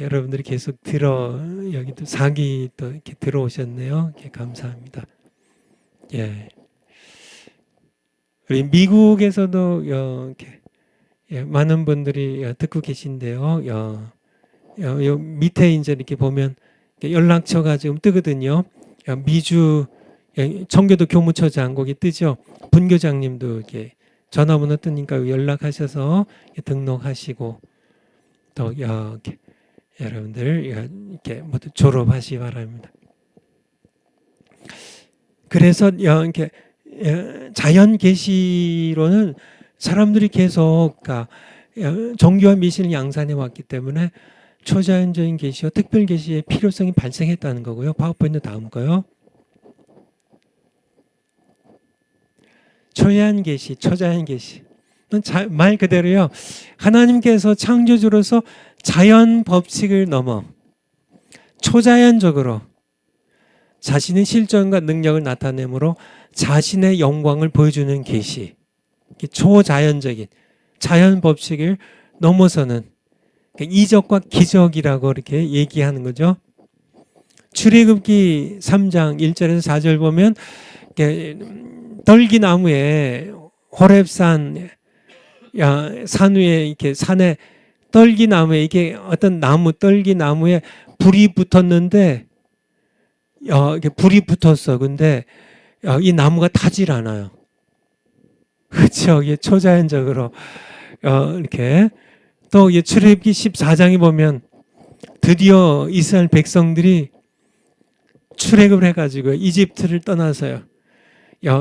여러분들이 계속 여기도 4기 또 이렇게 들어오셨네요. 이렇게 감사합니다. 예. 우리 미국에서도 이렇게 많은 분들이 듣고 계신데요. 요 밑에 이제 이렇게 보면 연락처가 지금 뜨거든요. 미주 청교도 교무처장 거기 뜨죠. 분교장님도 이렇게 전화번호 뜨니까 연락하셔서 등록하시고 또 이렇게 여러분들 이렇게 모두 졸업하시 바랍니다. 그래서 이렇게 자연 계시로는 사람들이 계속 종교와 미신을 양산해 왔기 때문에 초자연적인 계시와 특별 계시의 필요성이 발생했다는 거고요. 파워포인트 다음 거요. 초자연 계시, 초자연 계시. 말 그대로요. 하나님께서 창조주로서 자연 법칙을 넘어 초자연적으로 자신의 실존과 능력을 나타내므로 자신의 영광을 보여주는 계시. 초자연적인 자연 법칙을 넘어서는 이적과 기적이라고 이렇게 얘기하는 거죠. 출애굽기 3장 1절에서 4절 보면 떨기나무에 호렙산 산 위에 이렇게 산에 떨기나무에 이게 어떤 나무 떨기나무에 불이 붙었는데 이렇게 불이 붙었어. 근데 이 나무가 타질 않아요. 그렇죠. 이게 초자연적으로 이렇게 또 출애굽기 14장에 보면 드디어 이스라엘 백성들이 출애굽을 해가지고 이집트를 떠나서요.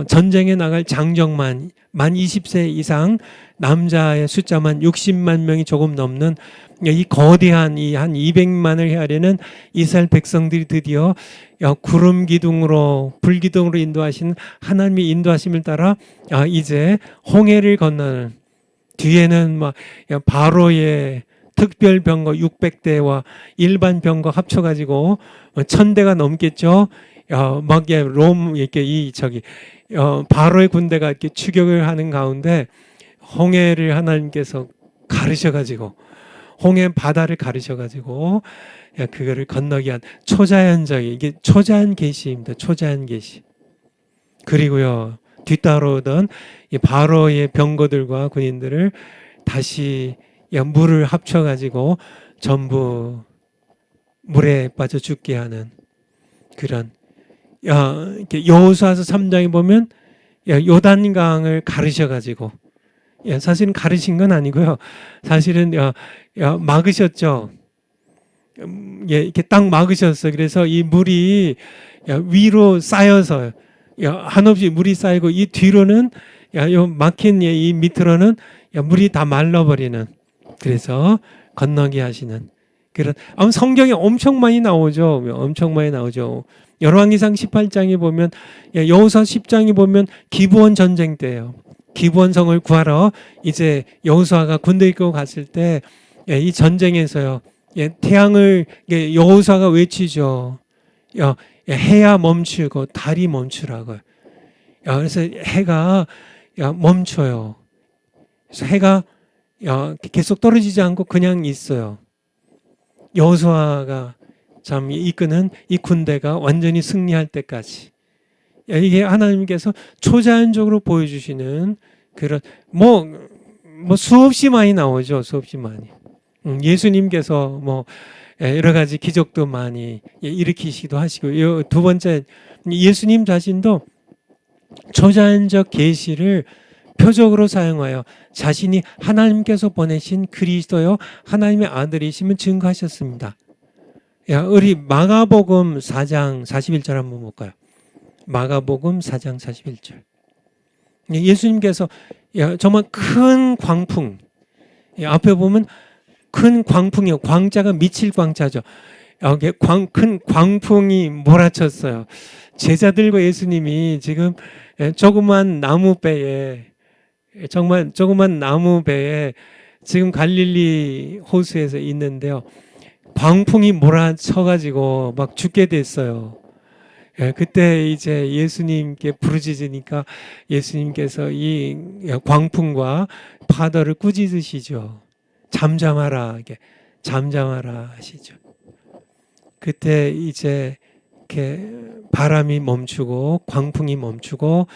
전쟁에 나갈 장정만 만 20세 이상 남자의 숫자만 60만 명이 조금 넘는 이 거대한 이 한 200만을 헤아리는 이스라엘 백성들이 드디어 구름 기둥으로 불 기둥으로 인도하신 하나님의 인도하심을 따라 이제 홍해를 건너는 뒤에는 막 바로의 특별 병거 600대와 일반 병거 합쳐가지고 1000대가 넘겠죠. 막 롬 이렇게 바로의 군대가 이렇게 추격을 하는 가운데 홍해를 하나님께서 가르셔가지고 홍해 바다를 가르셔가지고 그거를 건너게 한 초자연적인 이게 초자연 계시입니다. 초자연 계시. 그리고요 뒤따라오던 이 바로의 병거들과 군인들을 다시 물을 합쳐가지고 전부 물에 빠져 죽게 하는 그런 여호수아서 3장에 보면 요단강을 가르셔가지고 사실은 가르신 건 아니고요. 사실은 막으셨죠. 이렇게 딱 막으셨어. 그래서 이 물이 위로 쌓여서 한없이 물이 쌓이고 이 뒤로는 요 막힌 이 밑으로는 물이 다 말라버리는 그래서 건너게 하시는 그런 성경에 엄청 많이 나오죠. 엄청 많이 나오죠. 열왕기상 18장에 보면 여호수아 10장에 보면 기브온 전쟁 때예요. 기브온 성을 구하러 이제 여호수아가 군대 이끌고 갔을 때 이 전쟁에서요. 태양을 여호수아가 외치죠. 해야 멈추고 달이 멈추라고요. 그래서 해가 멈춰요. 그래서 해가 계속 떨어지지 않고 그냥 있어요. 여호수아가 참 이끄는 이 군대가 완전히 승리할 때까지 이게 하나님께서 초자연적으로 보여주시는 그런 뭐 수없이 많이 나오죠. 수없이 많이. 예수님께서 여러 가지 기적도 많이 일으키시기도 하시고 두 번째 예수님 자신도 초자연적 계시를 표적으로 사용하여 자신이 하나님께서 보내신 그리스도요 하나님의 아들이심을 증거하셨습니다. 우리 마가복음 4장 41절 한번 볼까요? 마가복음 4장 41절. 예수님께서 정말 큰 광풍 앞에 보면 큰 광풍이요. 광자가 미칠 광자죠. 큰 광풍이 몰아쳤어요. 제자들과 예수님이 지금 조그만 나무배에 정말 조그만 나무배에 지금 갈릴리 호수에서 있는데요. 광풍이 몰아쳐가지고 막 죽게 됐어요. 예, 그때 이제 예수님께 부르짖으니까 예수님께서 이 광풍과 파도를 꾸짖으시죠. 잠잠하라, 이게 잠잠하라 하시죠. 그때 이제 이렇게 바람이 멈추고 광풍이 멈추고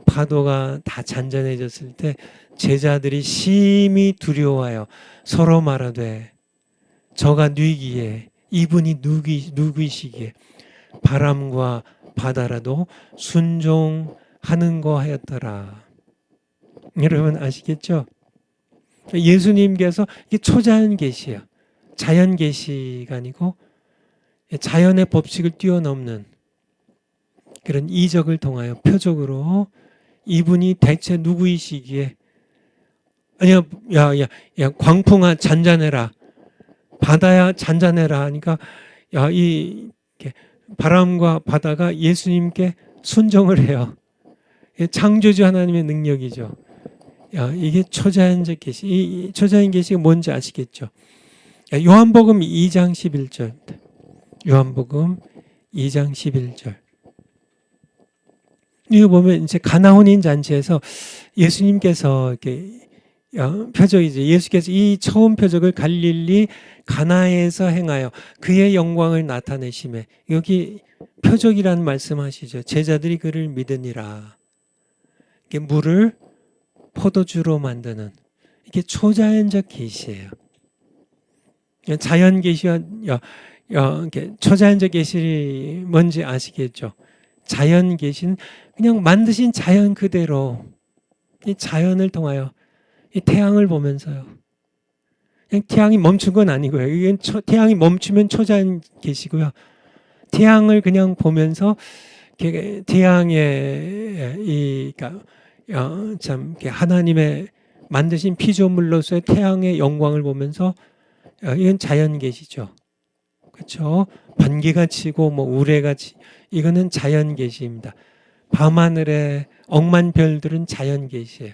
파도가 다 잔잔해졌을 때 제자들이 심히 두려워하여 서로 말하되 저가 누이기에 이분이 누구이시기에 바람과 바다라도 순종하는 거 하였더라. 여러분 아시겠죠? 예수님께서 이게 초자연 계시예요. 자연 계시가 아니고 자연의 법칙을 뛰어넘는 그런 이적을 통하여 표적으로 이분이 대체 누구이시기에 아니야 야 광풍아 잔잔해라 바다야 잔잔해라 하니까 이 바람과 바다가 예수님께 순종을 해요. 창조주 하나님의 능력이죠. 이게 초자연적 계시. 이 초자연 계시가 뭔지 아시겠죠? 요한복음 2장 11절입니다. 요한복음 2장 11절. 이거 보면 이제 가나 혼인 잔치에서 예수님께서 이렇게 표적이죠. 예수께서 이 처음 표적을 갈릴리 가나에서 행하여 그의 영광을 나타내심에 여기 표적이라는 말씀하시죠. 제자들이 그를 믿으니라. 이게 물을 포도주로 만드는 이게 초자연적 계시예요. 자연 계시와 초자연적 계시 뭔지 아시겠죠? 자연 계시는 그냥 만드신 자연 그대로 이 자연을 통하여 이 태양을 보면서요. 그냥 태양이 멈춘 건 아니고요. 이게 태양이 멈추면 초자연 계시고요. 태양을 그냥 보면서 태양의 참 하나님의 만드신 피조물로서의 태양의 영광을 보면서 이건 자연 계시죠. 그렇죠? 번개가 치고 뭐 우레가 이거는 자연 계시입니다. 밤하늘의 억만 별들은 자연 계시예요.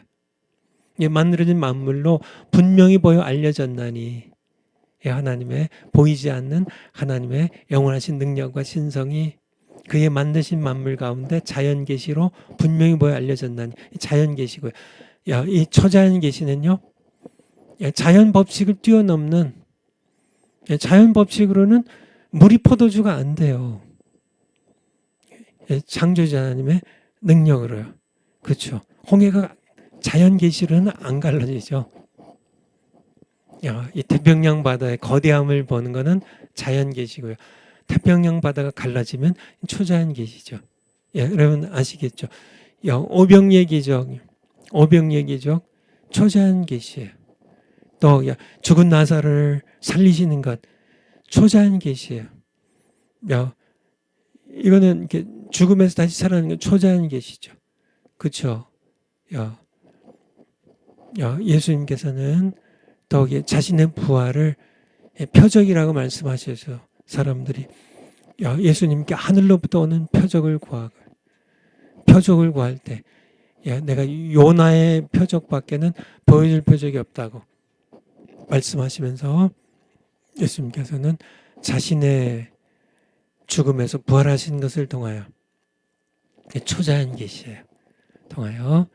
만들어진 만물로 분명히 보여 알려졌나니 하나님의 보이지 않는 하나님의 영원하신 능력과 신성이 그의 만드신 만물 가운데 자연 계시로 분명히 보여 알려졌나니 자연 계시고요. 이 초자연 계시는요. 자연 법칙을 뛰어넘는 자연 법칙으로는 물이 포도주가 안 돼요. 창조주 하나님의 능력으로요. 그렇죠. 홍해가 자연 계시로는 안 갈라지죠. 이 태평양 바다의 거대함을 보는 것은 자연 계시고요. 태평양 바다가 갈라지면 초자연 계시죠. 여러분 아시겠죠? 오병이의 기적, 초자연 계시예요. 또 죽은 나사를 살리시는 것 초자연 계시예요. 이거는 이렇게 죽음에서 다시 살아나는 건 초자연 계시죠. 그렇죠? 예수님께서는 더욱이 자신의 부활을 표적이라고 말씀하셔서 사람들이 예수님께 하늘로부터 오는 표적을 구할 때 내가 요나의 표적밖에는 보여줄 표적이 없다고 말씀하시면서 예수님께서는 자신의 죽음에서 부활하신 것을 통하여 초자연 계시예요. 통하여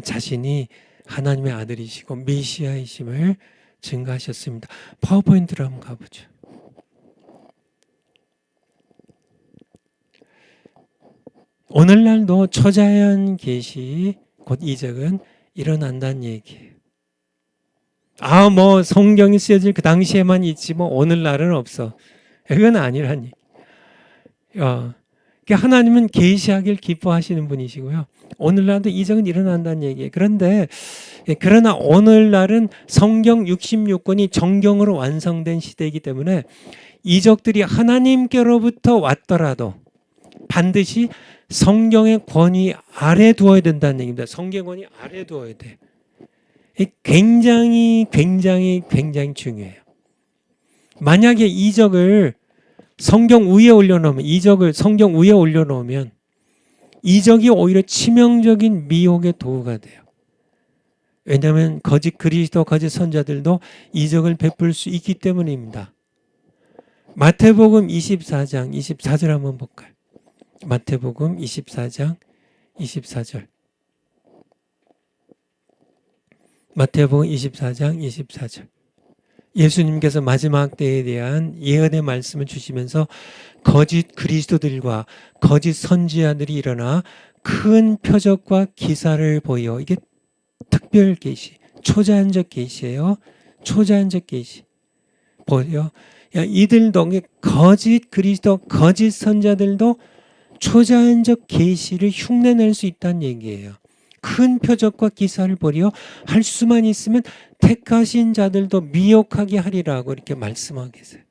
자신이 하나님의 아들이시고 메시아이심을 증거하셨습니다. 파워포인트로 한번 가보죠. 오늘날도 초자연 계시 곧 이적은 일어난다는 얘기예요. 뭐 성경이 쓰여질 그 당시에만 있지 뭐 오늘날은 없어. 그건 아니란 얘기. 하나님은 계시하길 기뻐하시는 분이시고요. 오늘날도 이적은 일어난다는 얘기예요. 그러나 오늘날은 성경 66권이 정경으로 완성된 시대이기 때문에 이적들이 하나님께로부터 왔더라도 반드시 성경의 권위 아래 두어야 된다는 얘기입니다. 성경 권위 아래 두어야 돼. 굉장히 중요해요. 만약에 이적을 성경 위에 올려놓으면 이적이 오히려 치명적인 미혹의 도구가 돼요. 왜냐하면 거짓 그리스도, 거짓 선자들도 이적을 베풀 수 있기 때문입니다. 마태복음 24장 24절 한번 볼까요? 마태복음 24장 24절. 마태복음 24장 24절. 예수님께서 마지막 때에 대한 예언의 말씀을 주시면서 거짓 그리스도들과 거짓 선지자들이 일어나 큰 표적과 기사를 보여. 이게 특별 계시, 초자연적 계시예요. 초자연적 계시. 보여. 야, 이들도 거짓 그리스도, 거짓 선자들도 초자연적 계시를 흉내낼 수 있다는 얘기예요. 큰 표적과 기사를 보려 할 수만 있으면 택하신 자들도 미혹하게 하리라고 이렇게 말씀하고 계세요.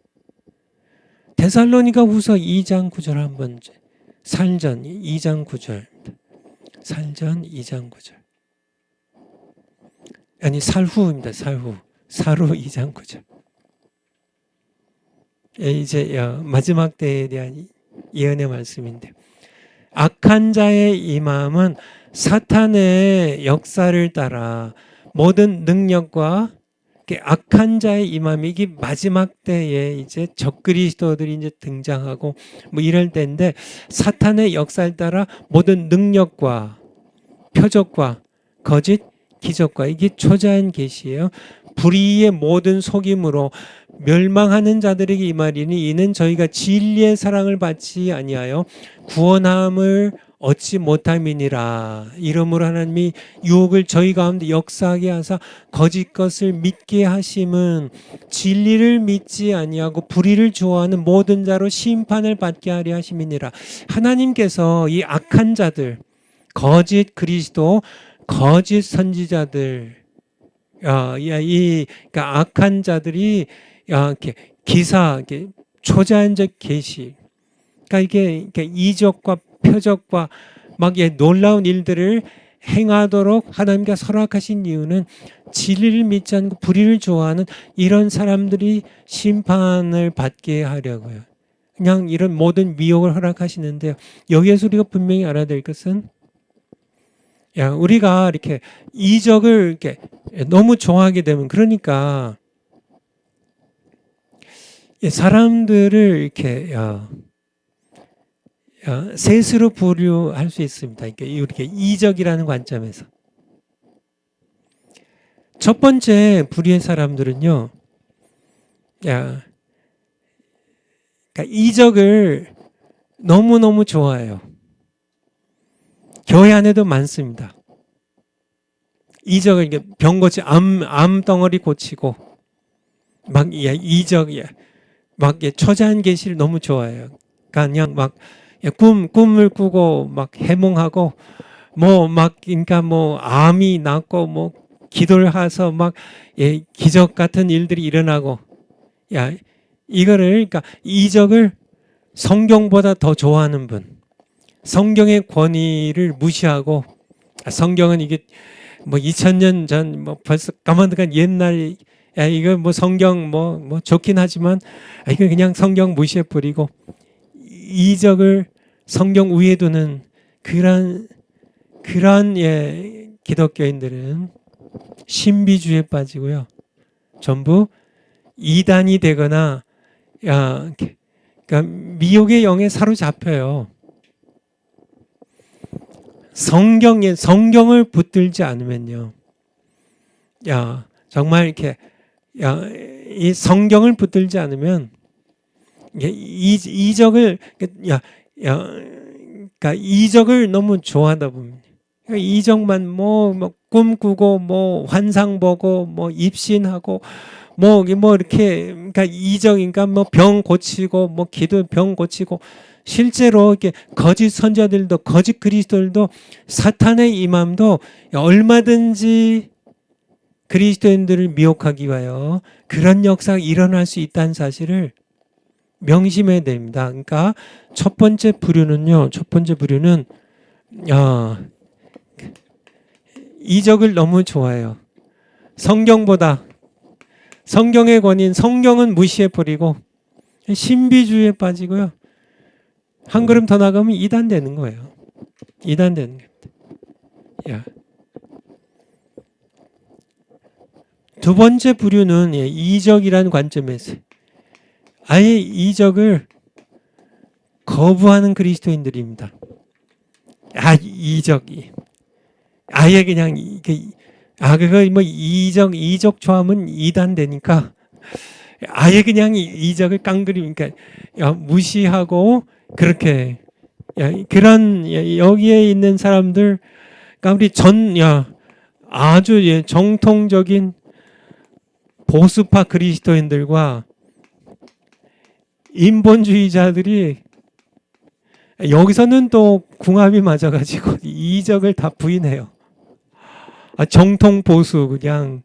데살로니가 후서 2장 9절 한번, 살전 2장 9절. 살전 2장 9절. 아니, 살후입니다. 살후. 살후 2장 9절. 이제 마지막 때에 대한 예언의 말씀인데, 악한 자의 임함은 사탄의 역사를 따라 모든 능력과 악한 자의 임함이 이게 마지막 때에 이제 적그리스도들이 이제 등장하고 뭐 이럴 때인데, 사탄의 역사를 따라 모든 능력과 표적과 거짓 기적과 이게 초자연 계시예요. 불의의 모든 속임으로 멸망하는 자들에게 임하리니 이는 저희가 진리의 사랑을 받지 아니하여 구원함을 얻지 못함이니라. 이러므로 하나님이 유혹을 저희 가운데 역사하게 하사 거짓 것을 믿게 하심은 진리를 믿지 아니하고 불의를 좋아하는 모든 자로 심판을 받게 하려 하심이니라. 하나님께서 이 악한 자들, 거짓 그리스도, 거짓 선지자들, 그러니까 악한 자들이 이렇게 기사, 이렇게 초자연적 계시, 그러니까 이게 이적과 표적과 막 놀라운 일들을 행하도록 하나님께서 허락하신 이유는 진리를 믿지 않고 불의를 좋아하는 이런 사람들이 심판을 받게 하려고요. 그냥 이런 모든 미혹을 허락하시는데요. 여기에서 우리가 분명히 알아야 될 것은, 우리가 이렇게 이적을 이렇게 너무 좋아하게 되면, 그러니까 사람들을 이렇게 셋으로 분류할 수 있습니다. 이렇게 이적이라는 관점에서. 첫 번째 부류의 사람들은요, 그러니까 이적을 너무너무 좋아해요. 교회 안에도 많습니다. 이적을 병 고치, 암 덩어리 고치고, 막 이적이야. 막 초자연 계시를 너무 좋아해요. 그냥 막 꿈을 꾸고 막 해몽하고 그러니까 암이 낫고 기도를 해서 막 기적 같은 일들이 일어나고, 이거를 그러니까 이적을 성경보다 더 좋아하는 분, 성경의 권위를 무시하고, 성경은 이게 2000년 전 벌써 까만득한 옛날, 이거 성경 좋긴 하지만 이거 그냥 성경 무시해 버리고 이적을 성경 위에 두는 그런 기독교인들은 신비주의에 빠지고요. 전부 이단이 되거나 그러니까 미혹의 영에 사로잡혀요. 성경을 붙들지 않으면요. 정말 이렇게 이 성경을 붙들지 않으면 이적을 그러니까 이적을 너무 좋아하다 보면 이적만 꿈꾸고 환상 보고 입신하고 이렇게, 그러니까 이적인가 병 고치고 기도 병 고치고, 실제로 이렇게 거짓 선자들도 거짓 그리스도들도 사탄의 임함도 얼마든지 그리스도인들을 미혹하기 위하여 그런 역사가 일어날 수 있다는 사실을 명심해야 됩니다. 그러니까 첫 번째 부류는 이적을 너무 좋아해요. 성경보다, 성경의 권위인 성경은 무시해버리고 신비주의에 빠지고요. 한 걸음 더 나가면 이단 되는 거예요. 이단 되는 겁니다. 두 번째 부류는 이적이라는 관점에서 아예 이적을 거부하는 그리스도인들입니다. 이적이 아예 그냥 그거 뭐 이적 좋아하면 이단 되니까 아예 그냥 이적을 깡그리 그러니까 무시하고 그렇게 그런 여기에 있는 사람들 그러니까 우리 아주 정통적인 보수파 그리스도인들과 인본주의자들이 여기서는 또 궁합이 맞아가지고 이적을 다 부인해요. 정통 보수 그냥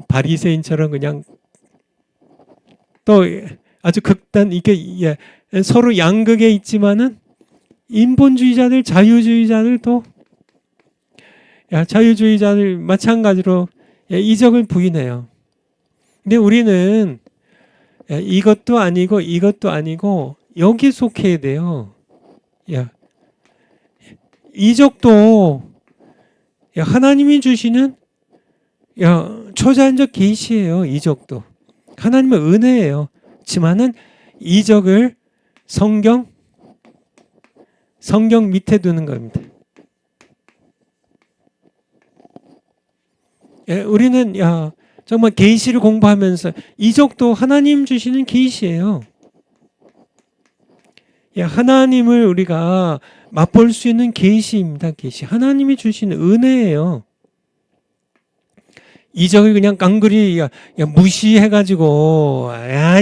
바리새인처럼 그냥 또 아주 극단 이게 서로 양극에 있지만은 인본주의자들 자유주의자들도 자유주의자들 마찬가지로 이적을 부인해요. 근데 우리는 이것도 아니고 이것도 아니고 여기 속해야 돼요. 이적도 하나님이 주시는 초자연적 계시예요. 이적도 하나님의 은혜예요. 지만은 이적을 성경 밑에 두는 겁니다. 우리는 정말 계시를 공부하면서 이적도 하나님 주시는 계시예요. 하나님을 우리가 맛볼 수 있는 계시입니다. 계시. 하나님이 주시는 은혜예요. 이적을 그냥 깡그리 무시해가지고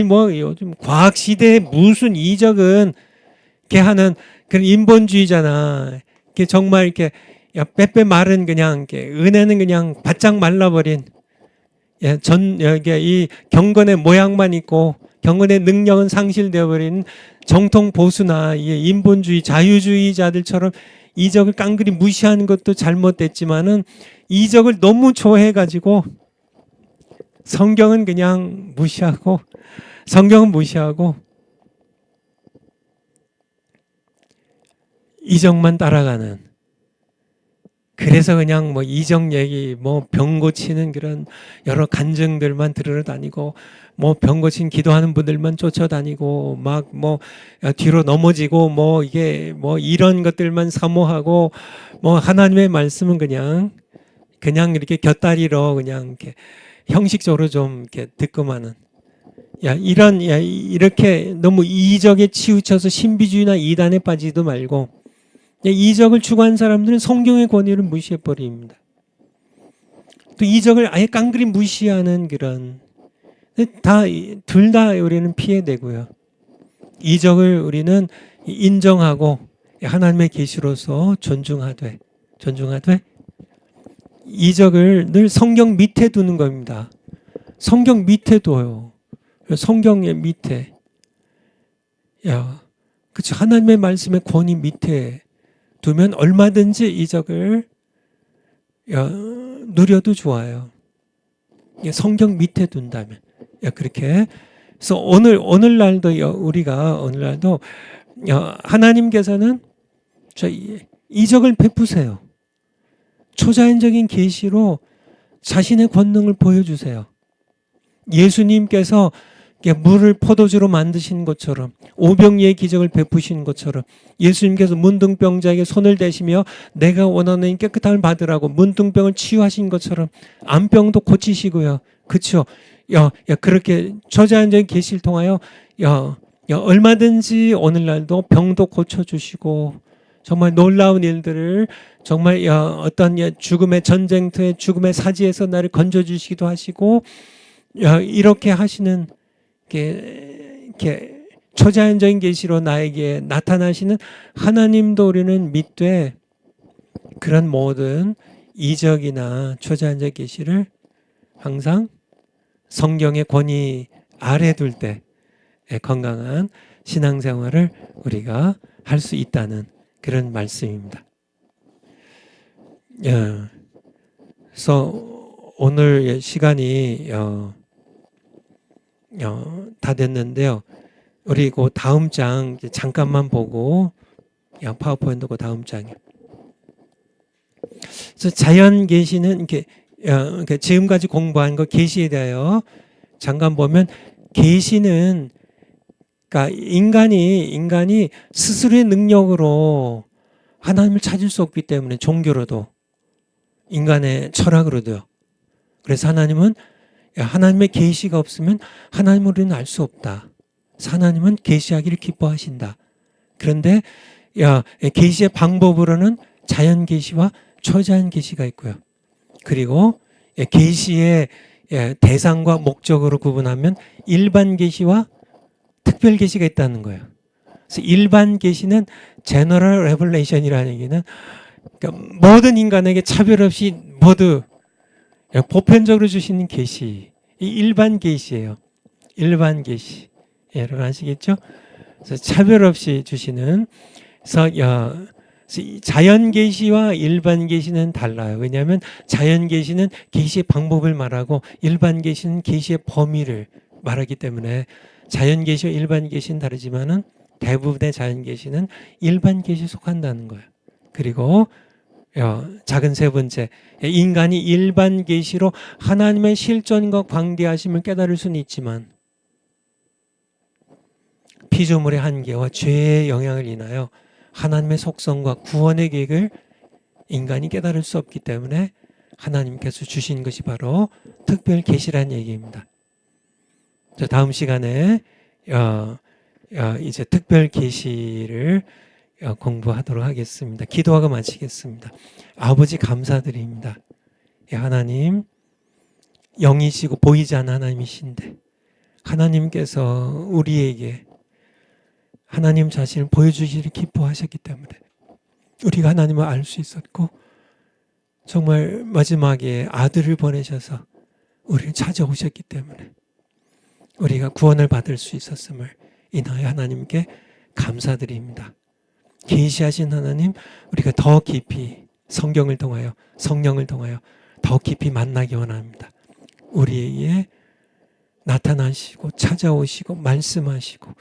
뭐 요즘 과학 시대에 무슨 이적은 이렇게 하는 그런 인본주의잖아. 이게 정말 이렇게 빼빼 마른 그냥 이렇게 은혜는 그냥 바짝 말라버린 이 경건의 모양만 있고 경건의 능력은 상실되어 버린 정통 보수나 인본주의 자유주의자들처럼 이적을 깡그리 무시하는 것도 잘못됐지만은 이적을 너무 좋아해가지고 성경은 무시하고 이적만 따라가는 그래서 그냥 뭐 이적 얘기 뭐 병 고치는 그런 여러 간증들만 들으러 다니고 뭐 병 고친 기도하는 분들만 쫓아다니고 막 뭐 뒤로 넘어지고 뭐 이게 뭐 이런 것들만 사모하고 뭐 하나님의 말씀은 그냥 이렇게 곁다리로 그냥 이렇게 형식적으로 좀 이렇게 듣고만은 이렇게 너무 이적에 치우쳐서 신비주의나 이단에 빠지지도 말고 이적을 추구한 사람들은 성경의 권위를 무시해 버립니다. 또 이적을 아예 깡그리 무시하는 그런 둘 다 우리는 피해내고요. 이적을 우리는 인정하고 하나님의 계시로서 존중하되 이적을 늘 성경 밑에 두는 겁니다. 성경 밑에 둬요. 성경의 밑에. 그렇죠. 하나님의 말씀의 권위 밑에 두면 얼마든지 이적을 누려도 좋아요. 성경 밑에 둔다면. 그렇게. 그래서 오늘날도 오늘날도 하나님께서는 이적을 베푸세요. 초자연적인 계시로 자신의 권능을 보여주세요. 예수님께서 물을 포도주로 만드신 것처럼 오병이의 기적을 베푸신 것처럼 예수님께서 문둥병자에게 손을 대시며 내가 원하는 깨끗함을 받으라고 문둥병을 치유하신 것처럼 암병도 고치시고요. 그렇죠? 그렇게 초자연적인 계시를 통하여 얼마든지 오늘날도 병도 고쳐주시고 정말 놀라운 일들을 정말 어떤 죽음의 전쟁터에 죽음의 사지에서 나를 건져주시기도 하시고 이렇게 하시는 이렇게 초자연적인 계시로 나에게 나타나시는 하나님도 우리는 믿되 그런 모든 이적이나 초자연적 계시를 항상 성경의 권위 아래 둘 때 건강한 신앙생활을 우리가 할 수 있다는 그런 말씀입니다. 그래서 오늘 시간이 다 됐는데요. 우리 그 다음 장 잠깐만 보고 파워포인트 그 다음 장이요. 그래서 자연 계시는 이렇게 그러니까 지금까지 공부한 거 계시에 대하여 잠깐 보면 계시는 그러니까 인간이 스스로의 능력으로 하나님을 찾을 수 없기 때문에 종교로도 인간의 철학으로도요. 그래서 하나님은 하나님의 계시가 없으면 하나님을 우리는 알 수 없다. 하나님은 계시하기를 기뻐하신다. 그런데 계시의 방법으로는 자연 계시와 초자연 계시가 있고요. 그리고 계시의 대상과 목적으로 구분하면 일반 계시와 특별 계시가 있다는 거예요. 그래서 일반 계시는 제너럴 레벨레이션이라는 얘기는 그러니까 모든 인간에게 차별 없이 모두 보편적으로 주시는 계시. 이 일반 계시예요. 일반 계시. 여러분 아시겠죠? 그래서 차별 없이 주시는. 그래서 자연 계시와 일반 계시는 달라요. 왜냐하면 자연 계시는 계시의 방법을 말하고 일반 계시는 계시의 범위를 말하기 때문에 자연 계시와 일반 계시는 다르지만은 대부분의 자연 계시는 일반 계시에 속한다는 거예요. 그리고 작은 세 번째, 인간이 일반 계시로 하나님의 실존과 광대하심을 깨달을 수는 있지만 피조물의 한계와 죄의 영향을 인하여 하나님의 속성과 구원의 계획을 인간이 깨달을 수 없기 때문에 하나님께서 주신 것이 바로 특별 계시란 얘기입니다. 다음 시간에 이제 특별 계시를 공부하도록 하겠습니다. 기도하고 마치겠습니다. 아버지 감사드립니다. 하나님 영이시고 보이지 않는 하나님이신데 하나님께서 우리에게 하나님 자신을 보여주시기를 기뻐하셨기 때문에 우리가 하나님을 알 수 있었고 정말 마지막에 아들을 보내셔서 우리를 찾아오셨기 때문에 우리가 구원을 받을 수 있었음을 인하여 하나님께 감사드립니다. 계시하신 하나님 우리가 더 깊이 성경을 통하여 성령을 통하여 더 깊이 만나기 원합니다. 우리에게 나타나시고 찾아오시고 말씀하시고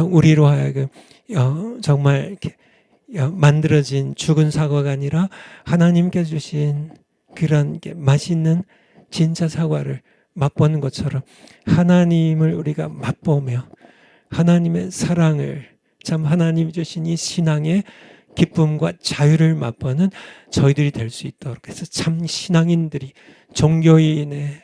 우리로 하여금 정말 이렇게 만들어진 죽은 사과가 아니라 하나님께서 주신 그런 맛있는 진짜 사과를 맛보는 것처럼 하나님을 우리가 맛보며 하나님의 사랑을 참 하나님이 주신 이 신앙의 기쁨과 자유를 맛보는 저희들이 될 수 있도록 그래서 참 신앙인들이 종교인의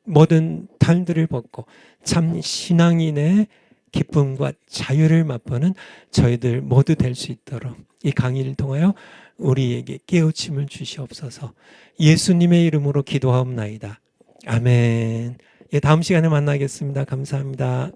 모든 탈들을 벗고 참 신앙인의 기쁨과 자유를 맛보는 저희들 모두 될 수 있도록 이 강의를 통하여 우리에게 깨우침을 주시옵소서. 예수님의 이름으로 기도하옵나이다. 아멘. 다음 시간에 만나겠습니다. 감사합니다.